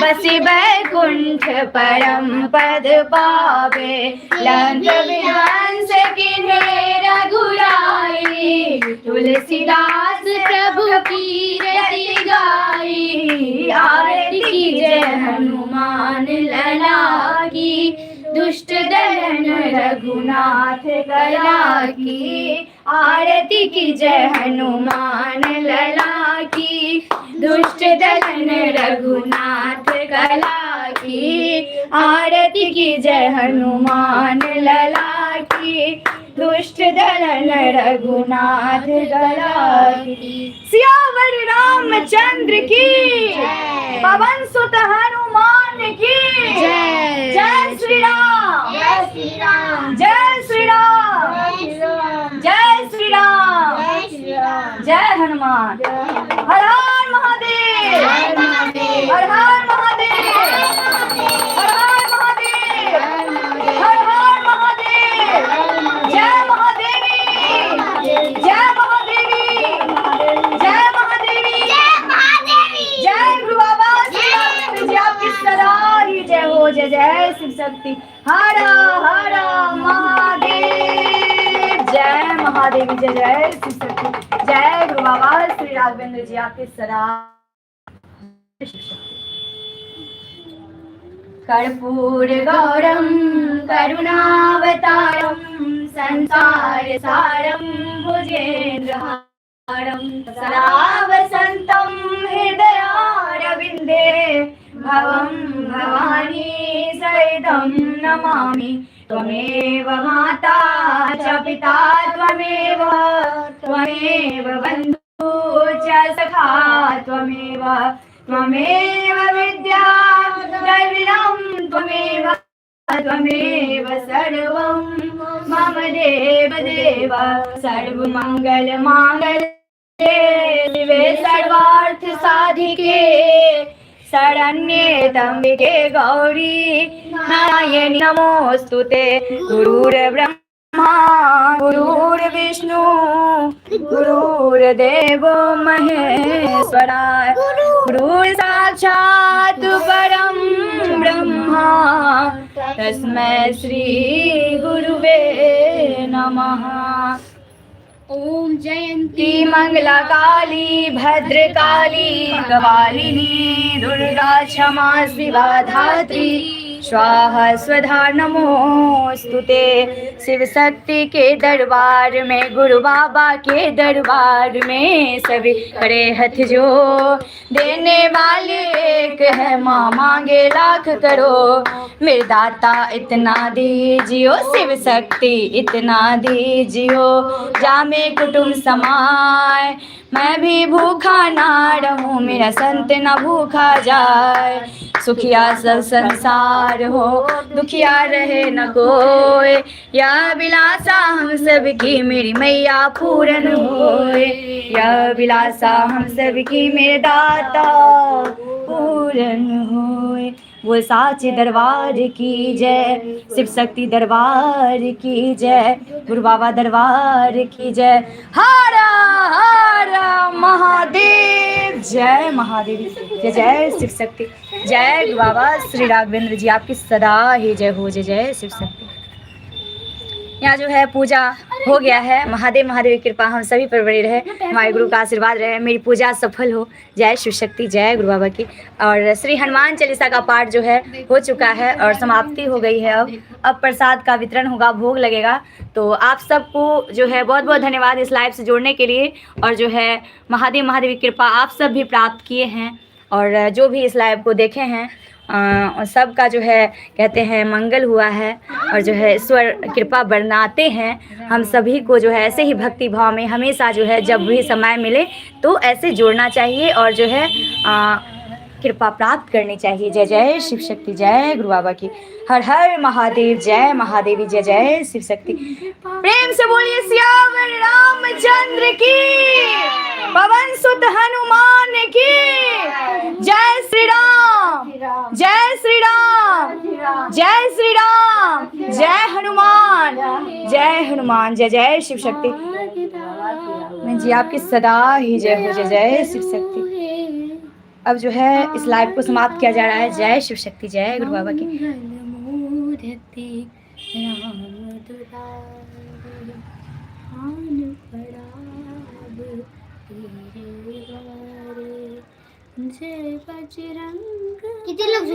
बसी बैकुंठ परम पद पावे, लंक विध्वंस किन्हे रघुराई, तुलसीदास प्रभु की रति गाई, आरती की जय हनुमान लला की, दुष्ट दलन रघुनाथ कला की, आरती की जय हनुमान लला की, दुष्ट दलन रघुनाथ कला की, आरती की जय हनुमान लला की, दुष्ट दलन रघुनाथ कला की। सियावर रामचंद्र की, पवन सुत हनुमान की जय। जय श्री राम, जय श्री राम, जय श्री राम, जय श्री राम, जय श्री राम, जय हनुमान। हर हर महादेव, जय महादेव, हर हर महादेव, हर हर महादेव, हर हर महादेव, जय महादेवी, जय महादेवी, जय महादेवी, जय महादेवी, जय गुरु बाबा श्री राघवेंद्र जी आपकी सदा ही जय हो। जय जय शिव शक्ति। हर हर महादेव, जय महादेवी, जय जय शिव शक्ति। जय गुरु बाबा श्री राघवेंद्र जी आपकी सदा। कर्पूर गौरम करुणावतारम, संसार सारम भुजेन्द्रहारम, सदा वसन्तं हृदयारविन्दे, भवं भवानी सहितं नमामि। त्वमेव माता च पिता त्वमेव, त्वमेव बन्धु च सखा त्वमेव, त्वमेव विद्या द्रविणं त्वमेव, त्वमेव सर्वं मम देव देव। सर्वमङ्गलमाङ्गल्ये शिवे सर्वार्थ साधिके, शरण्ये त्र्यम्बके गौरी नारायणि नमोऽस्तुते। गुरुर्ब्रह्मा गुरुर्विष्णु गुरुर्देवो महेश्वरा, गुरुर्साक्षात् परं ब्रह्मा, तस्मै श्री गुरुवे नमः। ओम जयंती मंगला काली भद्रकाली कपालिनी, दुर्गा क्षमा शिवा धात्री, स्वाहा स्वधा नमोस्तुते। शिव शक्ति के दरबार में, गुरु बाबा के दरबार में, सभी करे हथ जो, देने वाली एक है, माँ मांगे लाख करो। मेरे दाता इतना दीजियो, शिव शक्ति इतना दीजियो, जामे कुटुंब समाए, मैं भी भूखा ना रहूं, मेरा संत न भूखा जाए। सुखिया सब संसार हो, दुखिया रहे न कोई, या बिलासा हम सबकी मेरी मैया पूरन होए। या बिलासा हम सबकी मेरे दाता पूरन होए। वो साचे दरबार की जय, शिव शक्ति दरबार की जय, गुरु बाबा दरबार की जय। हर हर महादेव, जय महादेव, जय जय शिव शक्ति, जय गुरु बाबा श्री राघवेंद्र जी, आपकी सदा ही जय हो। जय जय शिव शक्ति। यहाँ जो है पूजा हो गया है। महादेव महादेव की कृपा हम सभी पर बनी रहे, हमारे गुरु का आशीर्वाद रहे, मेरी पूजा सफल हो। जय शिव शक्ति, जय गुरु बाबा की। और श्री हनुमान चालीसा का पाठ जो है हो चुका है और समाप्ति हो गई है। अब प्रसाद का वितरण होगा, भोग लगेगा। तो आप सबको जो है बहुत बहुत धन्यवाद इस लाइव से जोड़ने के लिए। और जो है महादेव महादेव की कृपा आप सब भी प्राप्त किए हैं, और जो भी इस लाइव को देखे हैं सबका जो है कहते हैं मंगल हुआ है। और जो है ईश्वर कृपा बनाते हैं हम सभी को, जो है ऐसे ही भक्ति भाव में हमेशा जो है जब भी समय मिले तो ऐसे जोड़ना चाहिए और जो है कृपा प्राप्त करनी चाहिए। जय जय शिव शक्ति, जय गुरु बाबा की। हर हर महादेव, जय महादेवी, जय जय शिव शक्ति। प्रेम से बोलिए सियावर रामचंद्र की, पवन सुत हनुमान की। जय श्री राम, जय श्री राम, जय श्री राम, जय हनुमान, जय हनुमान, जय जय शिव शक्ति। मैं जी आपकी सदा ही जय हो। जय जय शिव शक्ति। अब जो है इस लाइव को समाप्त किया जा रहा है। जय शिव शक्ति, जय गुरु बाबा की। कितने लोग